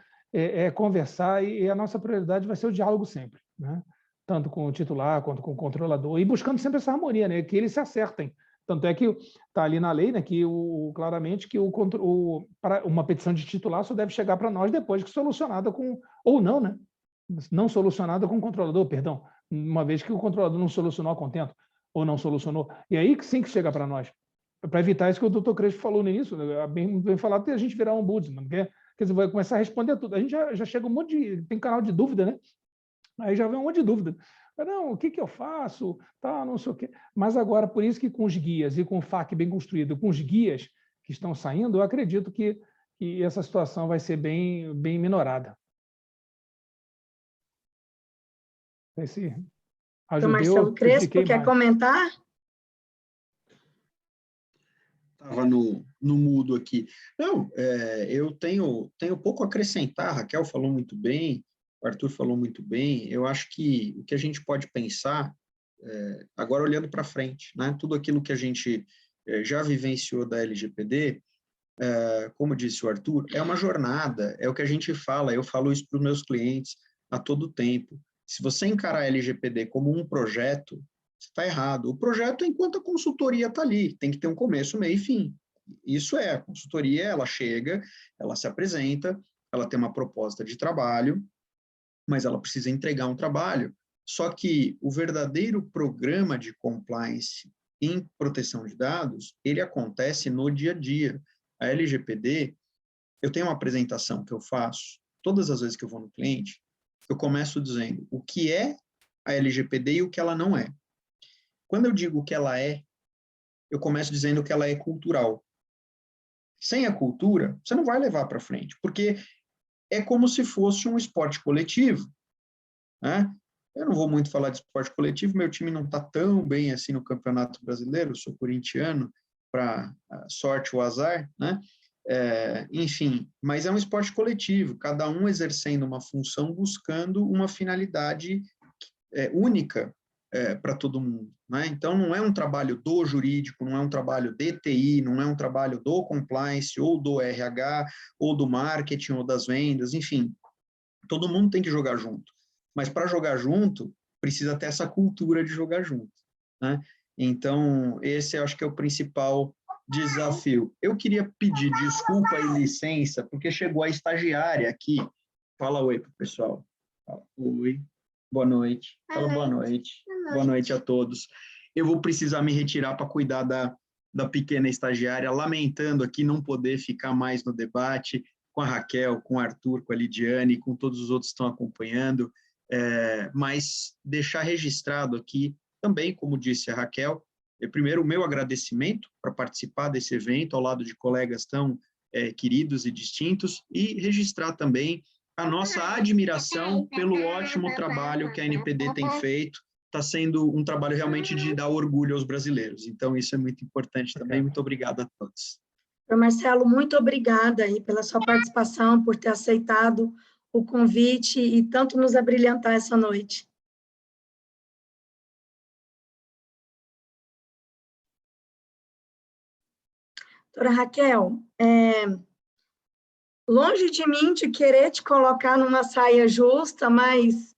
conversar e a nossa prioridade vai ser o diálogo sempre, né? Tanto com o titular quanto com o controlador, e buscando sempre essa harmonia, né, que eles se acertem. Tanto é que está ali na lei, né, que claramente que uma petição de titular só deve chegar para nós depois que solucionada ou não, né? Não solucionada com o controlador, perdão, uma vez que o controlador não solucionou a contento, ou não solucionou. E aí que sim que chega para nós. Para evitar isso que o doutor Crespo falou no início, né, bem falado, a gente virar um ombudsman, quer dizer, vai começar a responder tudo. A gente já chega um monte tem canal de dúvida, né? Aí já vem um monte de dúvida. Não, o que eu faço? Tá, não sei o quê. Mas agora, por isso que com os guias e com o FAQ bem construído, com os guias que estão saindo, eu acredito que essa situação vai ser bem minorada. Esse Então, ajudei Marcelo ou Crespo, fiquei quer mais? comentar? Estava no mudo aqui. Não, eu tenho pouco a acrescentar. A Raquel falou muito bem, o Arthur falou muito bem. Eu acho que o que a gente pode pensar, agora olhando para frente, né, tudo aquilo que a gente já vivenciou da LGPD, como disse o Arthur, é uma jornada, é o que a gente fala, eu falo isso para os meus clientes a todo tempo. Se você encarar a LGPD como um projeto, você está errado. O projeto, enquanto a consultoria está ali, tem que ter um começo, meio e fim. Isso a consultoria, ela chega, ela se apresenta, ela tem uma proposta de trabalho, mas ela precisa entregar um trabalho. Só que o verdadeiro programa de compliance em proteção de dados, ele acontece no dia a dia. A LGPD, eu tenho uma apresentação que eu faço, todas as vezes que eu vou no cliente, eu começo dizendo o que é a LGPD e o que ela não é. Quando eu digo o que ela é, eu começo dizendo que ela é cultural. Sem a cultura, você não vai levar para frente, porque é como se fosse um esporte coletivo, né? Eu não vou muito falar de esporte coletivo, meu time não está tão bem assim no Campeonato Brasileiro, eu sou corintiano, para sorte ou azar, né? Enfim, mas é um esporte coletivo, cada um exercendo uma função, buscando uma finalidade única para todo mundo, né? Então, não é um trabalho do jurídico, não é um trabalho de TI, não é um trabalho do compliance, ou do RH, ou do marketing, ou das vendas, enfim, todo mundo tem que jogar junto. Mas para jogar junto, precisa ter essa cultura de jogar junto, né? Então, esse eu acho que é o principal desafio. Eu queria pedir desculpa e licença, porque chegou a estagiária aqui. Fala oi para o pessoal. Oi, boa noite. Fala boa noite. Boa noite a todos. Eu vou precisar me retirar para cuidar da pequena estagiária, lamentando aqui não poder ficar mais no debate com a Raquel, com o Arthur, com a Lidiane, com todos os outros que estão acompanhando, mas deixar registrado aqui também, como disse a Raquel, primeiro o meu agradecimento para participar desse evento ao lado de colegas tão queridos e distintos, e registrar também a nossa admiração pelo ótimo trabalho que a NPD tem feito. Está sendo um trabalho realmente de dar orgulho aos brasileiros. Então, isso é muito importante também. Muito obrigado a todos. Marcelo, muito obrigada aí pela sua participação, por ter aceitado o convite e tanto nos abrilhantar essa noite. Doutora Raquel, longe de mim de querer te colocar numa saia justa, mas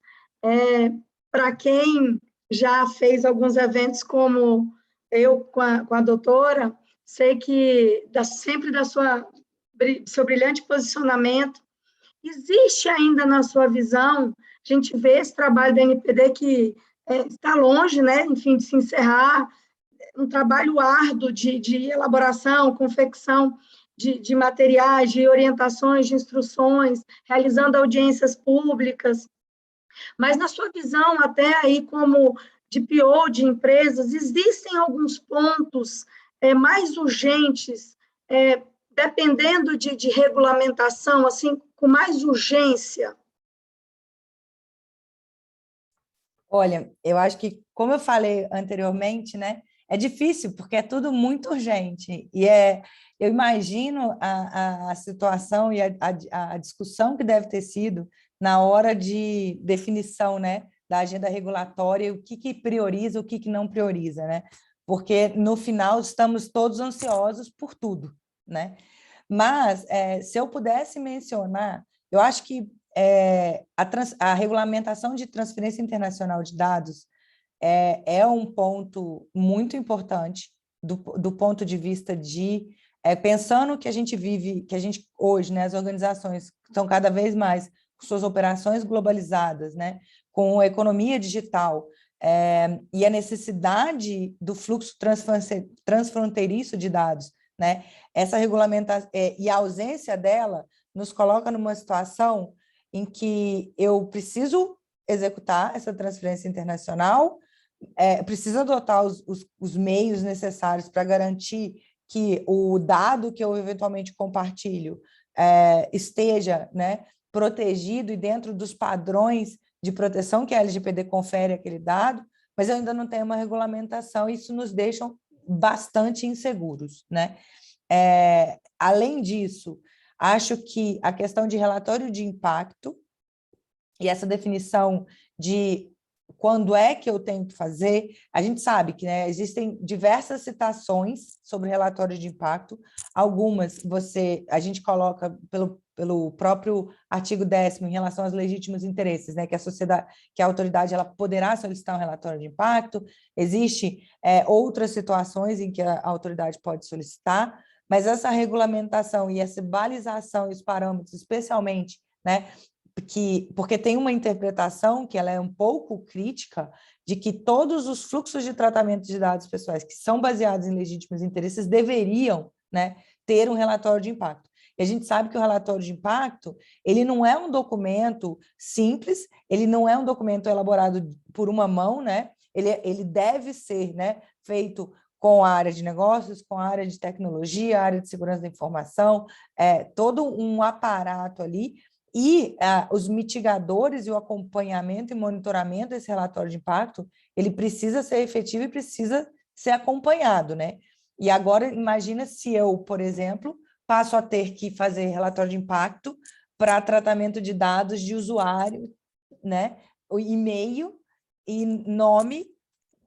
para quem já fez alguns eventos como eu com a doutora, sei que sempre da seu brilhante posicionamento, existe ainda na sua visão, a gente vê esse trabalho da NPD que está longe, né, enfim, de se encerrar, um trabalho árduo de elaboração, confecção de materiais, de orientações, de instruções, realizando audiências públicas. Mas, na sua visão, até aí como de PO de empresas, existem alguns pontos mais urgentes, dependendo de regulamentação, assim, com mais urgência? Olha, eu acho que, como eu falei anteriormente, né, é difícil, porque é tudo muito urgente. Eu imagino a situação e a discussão que deve ter sido na hora de definição, né, da agenda regulatória, o que prioriza, o que não prioriza, né? Porque, no final, estamos todos ansiosos por tudo, né? Mas, se eu pudesse mencionar, eu acho que a regulamentação de transferência internacional de dados é um ponto muito importante do ponto de vista de pensando que a gente vive, que a gente hoje, né, as organizações estão cada vez mais com suas operações globalizadas, né, com a economia digital e a necessidade do fluxo transfronteiriço de dados, né, essa regulamentação e a ausência dela nos coloca numa situação em que eu preciso executar essa transferência internacional, preciso adotar os meios necessários para garantir que o dado que eu eventualmente compartilho esteja, né, protegido e dentro dos padrões de proteção que a LGPD confere àquele dado, mas eu ainda não tenho uma regulamentação, e isso nos deixa bastante inseguros, né? Além disso, acho que a questão de relatório de impacto e essa definição de quando é que eu tenho que fazer, a gente sabe que, né, existem diversas citações sobre relatório de impacto, algumas a gente coloca pelo próprio artigo 10º em relação aos legítimos interesses, né, que a autoridade ela poderá solicitar um relatório de impacto, existe outras situações em que a autoridade pode solicitar, mas essa regulamentação e essa balização e os parâmetros, especialmente, né, porque tem uma interpretação que ela é um pouco crítica de que todos os fluxos de tratamento de dados pessoais que são baseados em legítimos interesses deveriam, né, ter um relatório de impacto. E a gente sabe que o relatório de impacto, ele não é um documento simples, ele não é um documento elaborado por uma mão, né? Ele deve ser, né, feito com a área de negócios, com a área de tecnologia, a área de segurança da informação, todo um aparato ali, e os mitigadores e o acompanhamento e monitoramento desse relatório de impacto, ele precisa ser efetivo e precisa ser acompanhado, né? E agora, imagina se eu, por exemplo, passo a ter que fazer relatório de impacto para tratamento de dados de usuário, né? O e-mail e nome,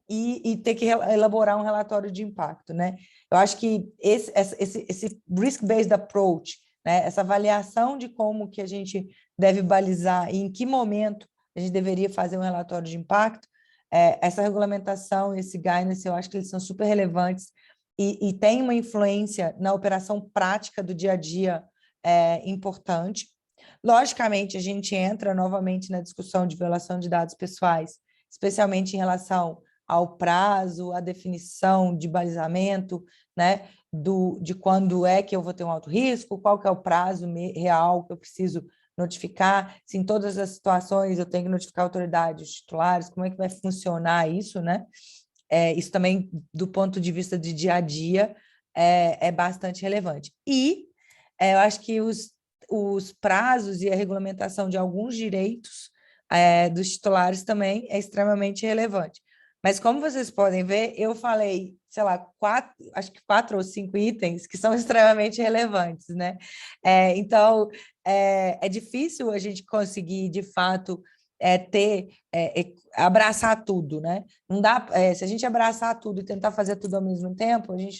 e ter que elaborar um relatório de impacto, né? Eu acho que esse risk-based approach, né, essa avaliação de como que a gente deve balizar e em que momento a gente deveria fazer um relatório de impacto, essa regulamentação, esse guidance, eu acho que eles são super relevantes e tem uma influência na operação prática do dia a dia importante. Logicamente, a gente entra novamente na discussão de violação de dados pessoais, especialmente em relação ao prazo, à definição de balizamento, né, de quando é que eu vou ter um alto risco, qual que é o prazo real que eu preciso notificar, se em todas as situações eu tenho que notificar a autoridade, os titulares, como é que vai funcionar isso, né? Isso também, do ponto de vista de dia a dia, é bastante relevante. E eu acho que os prazos e a regulamentação de alguns direitos dos titulares também é extremamente relevante. Mas, como vocês podem ver, eu falei, sei lá, acho que 4 ou 5 itens que são extremamente relevantes, né? Então, é difícil a gente conseguir, de fato, abraçar tudo, né? Não dá, se a gente abraçar tudo e tentar fazer tudo ao mesmo tempo, a gente,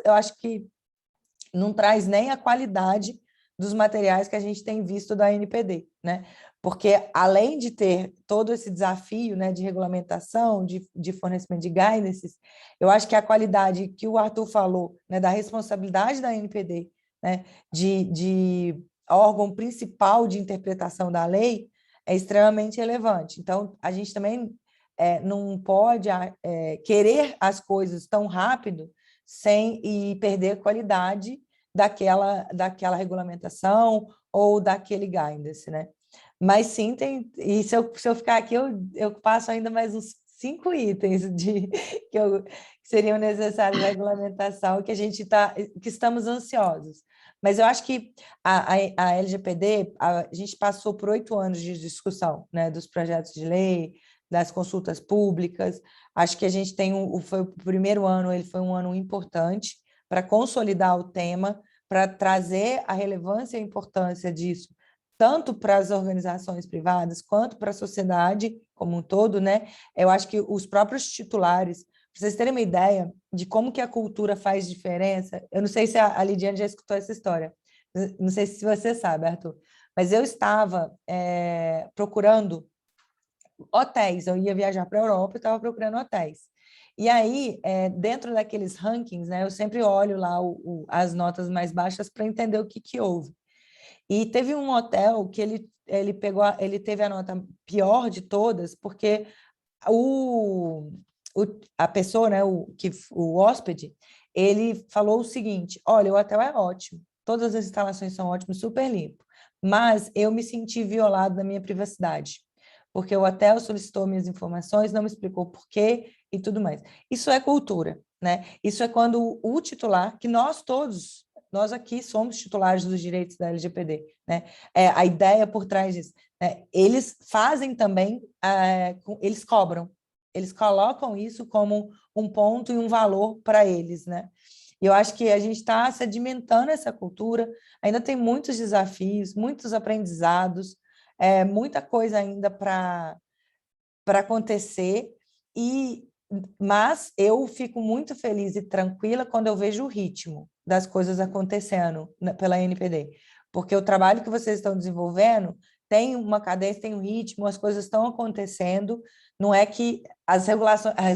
eu acho que não traz nem a qualidade dos materiais que a gente tem visto da NPD, né? Porque, além de ter todo esse desafio, né, de regulamentação, de fornecimento de guidances, eu acho que a qualidade que o Arthur falou, né, da responsabilidade da NPD, né, de órgão principal de interpretação da lei, é extremamente relevante. Então, a gente também não pode querer as coisas tão rápido sem perder a qualidade daquela regulamentação ou daquele guidance, né? Mas sim, e se eu ficar aqui, eu passo ainda mais uns 5 itens que seriam necessários na regulamentação, que estamos ansiosos. Mas eu acho que a LGPD, a gente passou por 8 anos de discussão, né, dos projetos de lei, das consultas públicas. Acho que a gente foi o primeiro ano, ele foi um ano importante para consolidar o tema, para trazer a relevância e a importância disso, tanto para as organizações privadas quanto para a sociedade como um todo, né? Eu acho que os próprios titulares, para vocês terem uma ideia de como que a cultura faz diferença, eu não sei se a Lidiane já escutou essa história, não sei se você sabe, Arthur, mas eu estava procurando hotéis, eu ia viajar para a Europa e estava procurando hotéis. E aí, dentro daqueles rankings, né, eu sempre olho lá as notas mais baixas para entender o que houve. E teve um hotel que ele teve a nota pior de todas, porque a pessoa, né, o hóspede, ele falou o seguinte: olha, o hotel é ótimo, todas as instalações são ótimas, super limpo, mas eu me senti violado na minha privacidade, porque o hotel solicitou minhas informações, não me explicou por quê e tudo mais. Isso é cultura, né? Isso é quando o titular, que nós aqui somos titulares dos direitos da LGPD, né? A ideia por trás disso, né? Eles fazem também, eles cobram, eles colocam isso como um ponto e um valor para eles, né? E eu acho que a gente está sedimentando essa cultura, ainda tem muitos desafios, muitos aprendizados, muita coisa ainda para acontecer, mas eu fico muito feliz e tranquila quando eu vejo o ritmo das coisas acontecendo pela NPD, porque o trabalho que vocês estão desenvolvendo tem uma cadência, tem um ritmo, as coisas estão acontecendo, não é que as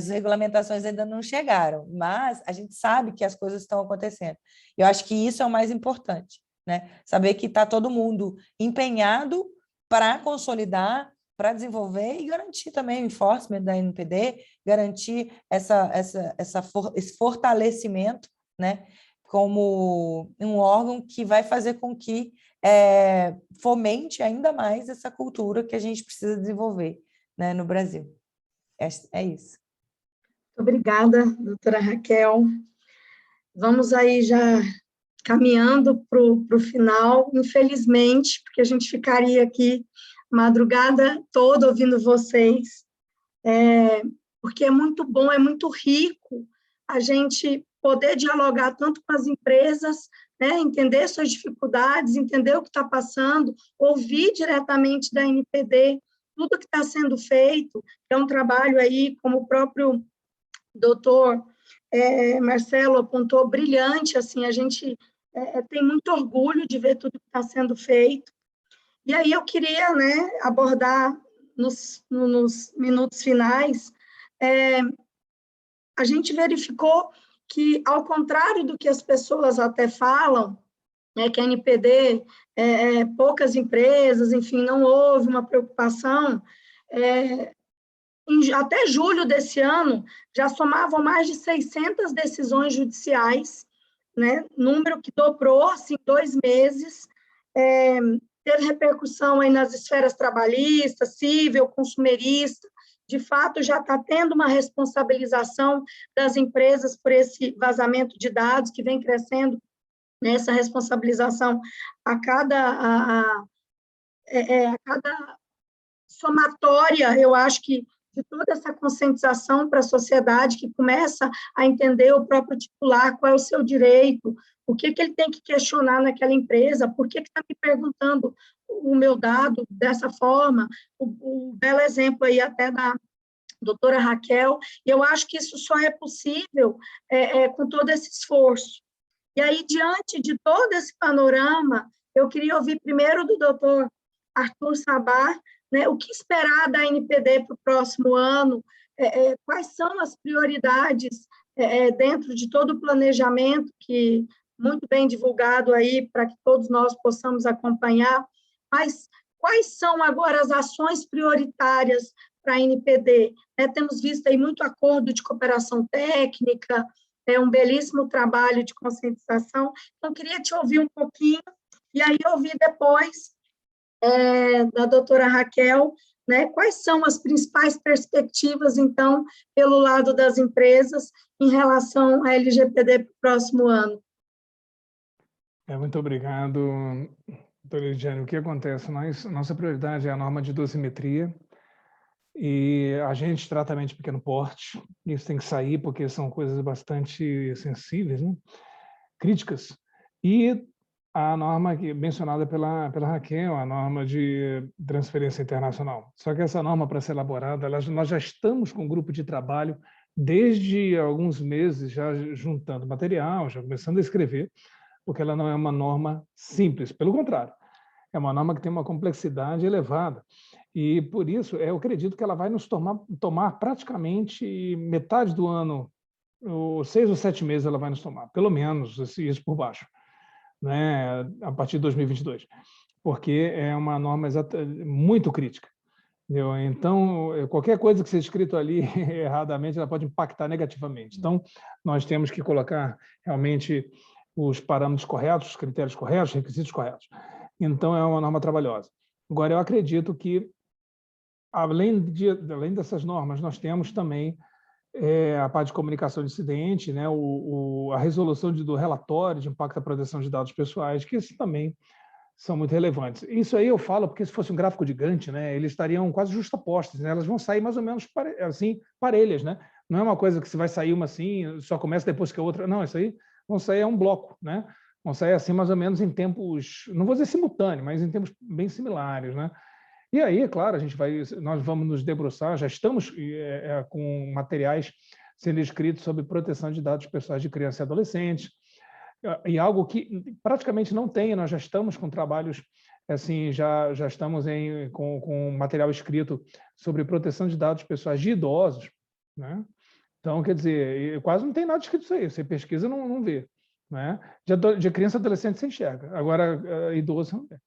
regulamentações ainda não chegaram, mas a gente sabe que as coisas estão acontecendo. Eu acho que isso é o mais importante, né? Saber que está todo mundo empenhado para consolidar, para desenvolver e garantir também o enforcement da NPD, garantir esse fortalecimento, né, como um órgão que vai fazer com que fomente ainda mais essa cultura que a gente precisa desenvolver, né, no Brasil. É isso. Obrigada, doutora Raquel. Vamos aí já caminhando para o final, infelizmente, porque a gente ficaria aqui madrugada toda ouvindo vocês, porque é muito bom, é muito rico a gente poder dialogar tanto com as empresas, né, entender suas dificuldades, entender o que está passando, ouvir diretamente da NPD tudo que está sendo feito, é um trabalho aí, como o próprio doutor Marcelo apontou, brilhante, assim, a gente tem muito orgulho de ver tudo que está sendo feito. E aí eu queria, né, abordar nos minutos finais, a gente verificou que, ao contrário do que as pessoas até falam, que a NPD, poucas empresas, enfim, não houve uma preocupação, até julho desse ano, já somavam mais de 600 decisões judiciais, né, número que dobrou, assim, 2 meses, teve repercussão aí nas esferas trabalhista, civil, consumerista, de fato já está tendo uma responsabilização das empresas por esse vazamento de dados que vem crescendo, nessa responsabilização a cada somatória, eu acho que de toda essa conscientização para a sociedade que começa a entender o próprio titular, qual é o seu direito, o que ele tem que questionar naquela empresa, por que está me perguntando o meu dado dessa forma, o belo exemplo aí até da doutora Raquel, e eu acho que isso só é possível com todo esse esforço. E aí, diante de todo esse panorama, Eu queria ouvir primeiro do doutor Arthur Sabar, né, o que esperar da NPD para o próximo ano, quais são as prioridades dentro de todo o planejamento que muito bem divulgado aí para que todos nós possamos acompanhar, mas quais são agora as ações prioritárias para a NPD? Temos visto aí muito acordo de cooperação técnica, um belíssimo trabalho de conscientização, então queria te ouvir um pouquinho, e aí ouvir depois da doutora Raquel, né, quais são as principais perspectivas, então, pelo lado das empresas em relação à LGPD para o próximo ano. Muito obrigado, doutora Lidiane. O que acontece? Nossa prioridade é a norma de dosimetria e agente de tratamento de pequeno porte. Isso tem que sair porque são coisas bastante sensíveis, né? Críticas. E a norma que mencionada pela Raquel, a norma de transferência internacional. Só que essa norma, para ser elaborada, nós já estamos com um grupo de trabalho desde alguns meses, já juntando material, já começando a escrever, porque ela não é uma norma simples, pelo contrário, é uma norma que tem uma complexidade elevada. E, por isso, eu acredito que ela vai nos tomar praticamente metade do ano, 6 ou 7 meses ela vai nos tomar, pelo menos, isso por baixo, né, a partir de 2022, porque é uma norma muito crítica. Entendeu? Então, qualquer coisa que seja escrito ali erradamente, ela pode impactar negativamente. Então, nós temos que colocar realmente os parâmetros corretos, os critérios corretos, os requisitos corretos. Então, é uma norma trabalhosa. Agora, eu acredito que, além dessas normas, nós temos também a parte de comunicação de incidente, né, a resolução do relatório de impacto à proteção de dados pessoais, que isso também são muito relevantes. Isso aí eu falo porque se fosse um gráfico de Gantt, né, eles estariam quase justapostos, né, elas vão sair mais ou menos assim, parelhas, né? Não é uma coisa que se vai sair uma assim, só começa depois que a outra. Não, isso aí vão sair um bloco, né? Vão sair assim mais ou menos em tempos, não vou dizer simultâneos, mas em tempos bem similares, né? E aí, é claro, nós vamos nos debruçar, já estamos com materiais sendo escritos sobre proteção de dados pessoais de crianças e adolescentes, e algo que praticamente não tem, nós já estamos com trabalhos, assim, já estamos com material escrito sobre proteção de dados pessoais de idosos, né? Então, quer dizer, quase não tem nada escrito isso aí, você pesquisa não vê, né? De criança e adolescente você enxerga, agora idoso não vê.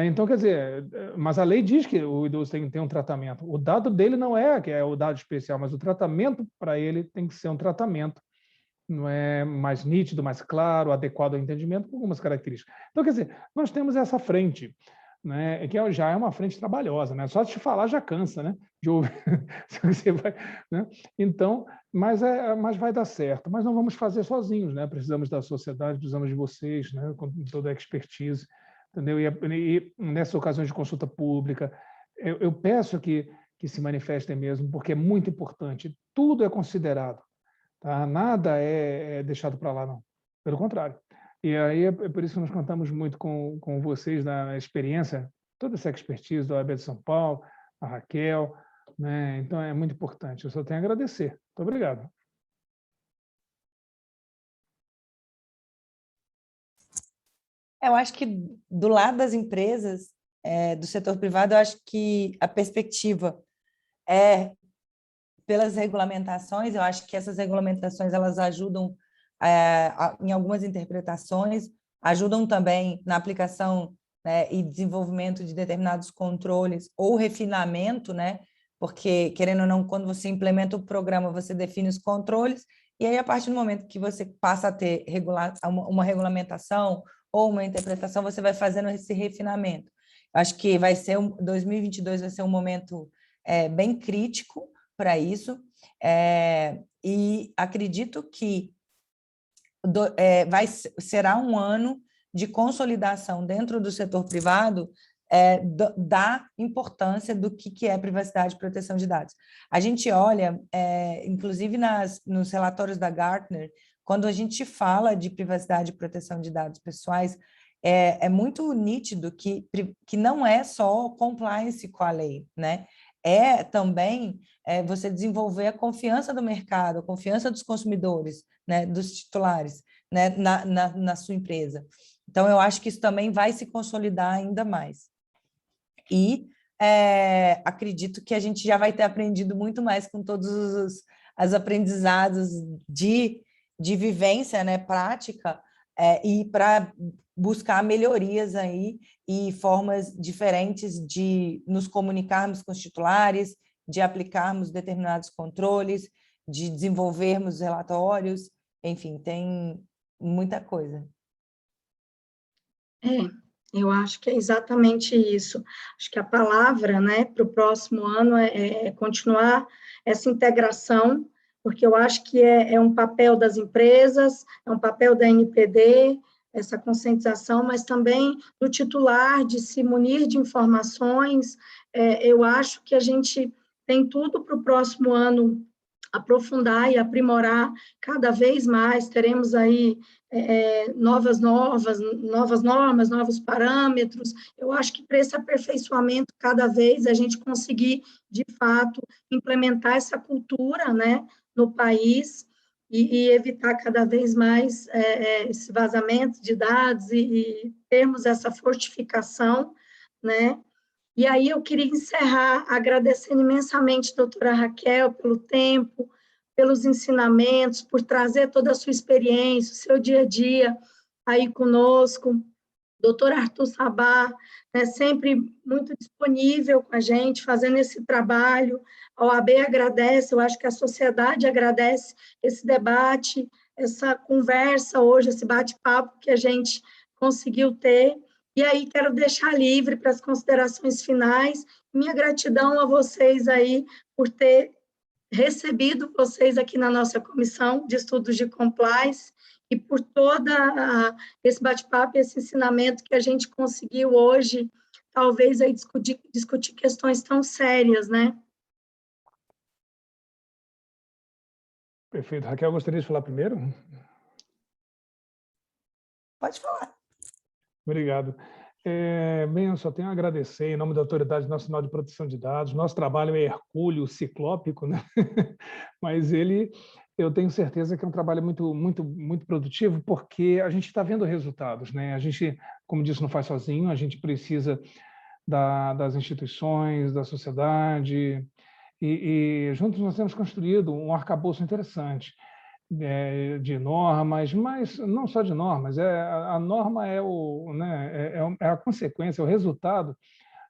Então, quer dizer, mas a lei diz que o idoso tem que ter um tratamento. O dado dele não que é o dado especial, mas o tratamento para ele tem que ser um tratamento, não é mais nítido, mais claro, adequado ao entendimento, com algumas características. Então, quer dizer, nós temos essa frente, né, que já é uma frente trabalhosa, né? Só de te falar já cansa, né? De ouvir. Você vai, né? Então, mas vai dar certo. Mas não vamos fazer sozinhos, né? Precisamos da sociedade, precisamos de vocês, né? Com toda a expertise. Entendeu? E nessas ocasiões de consulta pública, eu peço que se manifestem mesmo, porque é muito importante. Tudo é considerado, tá? Nada é deixado para lá, não. Pelo contrário. E aí é por isso que nós contamos muito com vocês na experiência, toda essa expertise da OAB de São Paulo, a Raquel, né? Então é muito importante. Eu só tenho a agradecer. Muito obrigado. Eu acho que do lado das empresas, do setor privado, eu acho que a perspectiva é pelas regulamentações. Eu acho que essas regulamentações elas ajudam em algumas interpretações, ajudam também na aplicação, né, e desenvolvimento de determinados controles ou refinamento, né? Porque, querendo ou não, quando você implementa o programa, você define os controles, e aí, a partir do momento que você passa a ter uma regulamentação ou uma interpretação, você vai fazendo esse refinamento. Eu acho que 2022 vai ser um momento bem crítico para isso, e acredito que será um ano de consolidação dentro do setor privado da importância do que é privacidade e proteção de dados. A gente olha, inclusive nos relatórios da Gartner, quando a gente fala de privacidade e proteção de dados pessoais, é muito nítido que não é só compliance com a lei, né? É também você desenvolver a confiança do mercado, a confiança dos consumidores, né, dos titulares, né, na sua empresa. Então, eu acho que isso também vai se consolidar ainda mais. E acredito que a gente já vai ter aprendido muito mais com todos os aprendizados de vivência, né, prática, e para buscar melhorias aí e formas diferentes de nos comunicarmos com os titulares, de aplicarmos determinados controles, de desenvolvermos relatórios, enfim, tem muita coisa. Eu acho que é exatamente isso. Acho que a palavra, né, para o próximo ano é continuar essa integração, porque eu acho que é um papel das empresas, é um papel da NPD, essa conscientização, mas também do titular de se munir de informações. Eu acho que a gente tem tudo para o próximo ano aprofundar e aprimorar cada vez mais. Teremos aí novas normas, novos parâmetros. Eu acho que para esse aperfeiçoamento, cada vez a gente conseguir, de fato, implementar essa cultura, né, no país e evitar cada vez mais esse vazamento de dados e termos essa fortificação, né. E aí eu queria encerrar agradecendo imensamente a doutora Raquel pelo tempo, pelos ensinamentos, por trazer toda a sua experiência, o seu dia a dia aí conosco. Doutor Arthur Sabá, né, sempre muito disponível com a gente, fazendo esse trabalho. A OAB agradece, eu acho que a sociedade agradece esse debate, essa conversa hoje, esse bate-papo que a gente conseguiu ter. E aí quero deixar livre para as considerações finais. Minha gratidão a vocês aí por ter recebido vocês aqui na nossa comissão de estudos de compliance e por toda esse bate-papo, esse ensinamento que a gente conseguiu hoje, talvez aí discutir questões tão sérias, né? Perfeito. Raquel, gostaria de falar primeiro? Pode falar. Obrigado. Bem, eu só tenho a agradecer em nome da Autoridade Nacional de Proteção de Dados. Nosso trabalho é hercúleo, ciclópico, né? Mas eu tenho certeza que é um trabalho muito, muito, muito produtivo, porque a gente está vendo resultados, né? A gente, como disse, não faz sozinho, a gente precisa das instituições, da sociedade, e juntos nós temos construído um arcabouço interessante de normas, mas não só de normas, a norma é a consequência, é o resultado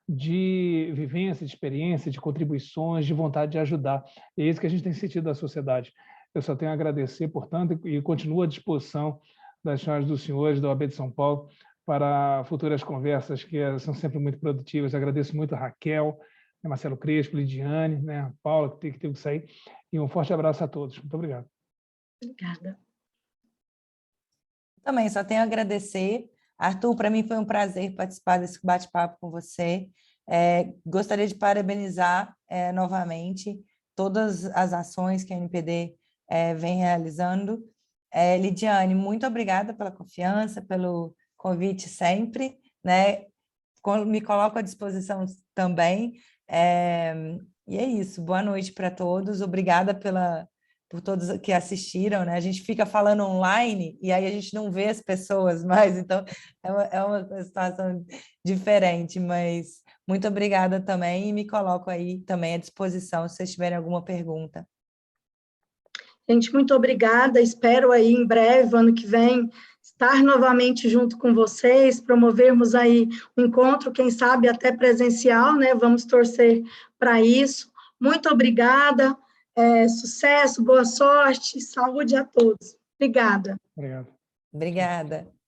de vivência, de experiência, de contribuições, de vontade de ajudar. É isso que a gente tem sentido da sociedade. Eu só tenho a agradecer, portanto, e continuo à disposição das senhoras e dos senhores da OAB de São Paulo para futuras conversas que são sempre muito produtivas. Agradeço muito a Raquel, Marcelo Crespo, Lidiane, né, a Paula, que teve que sair, e um forte abraço a todos. Muito obrigado. Obrigada. Também só tenho a agradecer. Arthur, para mim foi um prazer participar desse bate-papo com você. Gostaria de parabenizar novamente todas as ações que a NPD vem realizando. Lidiane, muito obrigada pela confiança, pelo convite sempre, né? Me coloco à disposição também. E é isso. Boa noite para todos. Obrigada por todos que assistiram, né? A gente fica falando online e aí a gente não vê as pessoas mais, então é uma situação diferente, mas muito obrigada também e me coloco aí também à disposição se vocês tiverem alguma pergunta. Gente, muito obrigada, espero aí em breve, ano que vem, estar novamente junto com vocês, promovermos aí um encontro, quem sabe até presencial, né? Vamos torcer para isso. Muito obrigada. Sucesso, boa sorte, saúde a todos. Obrigada. Obrigado. Obrigada.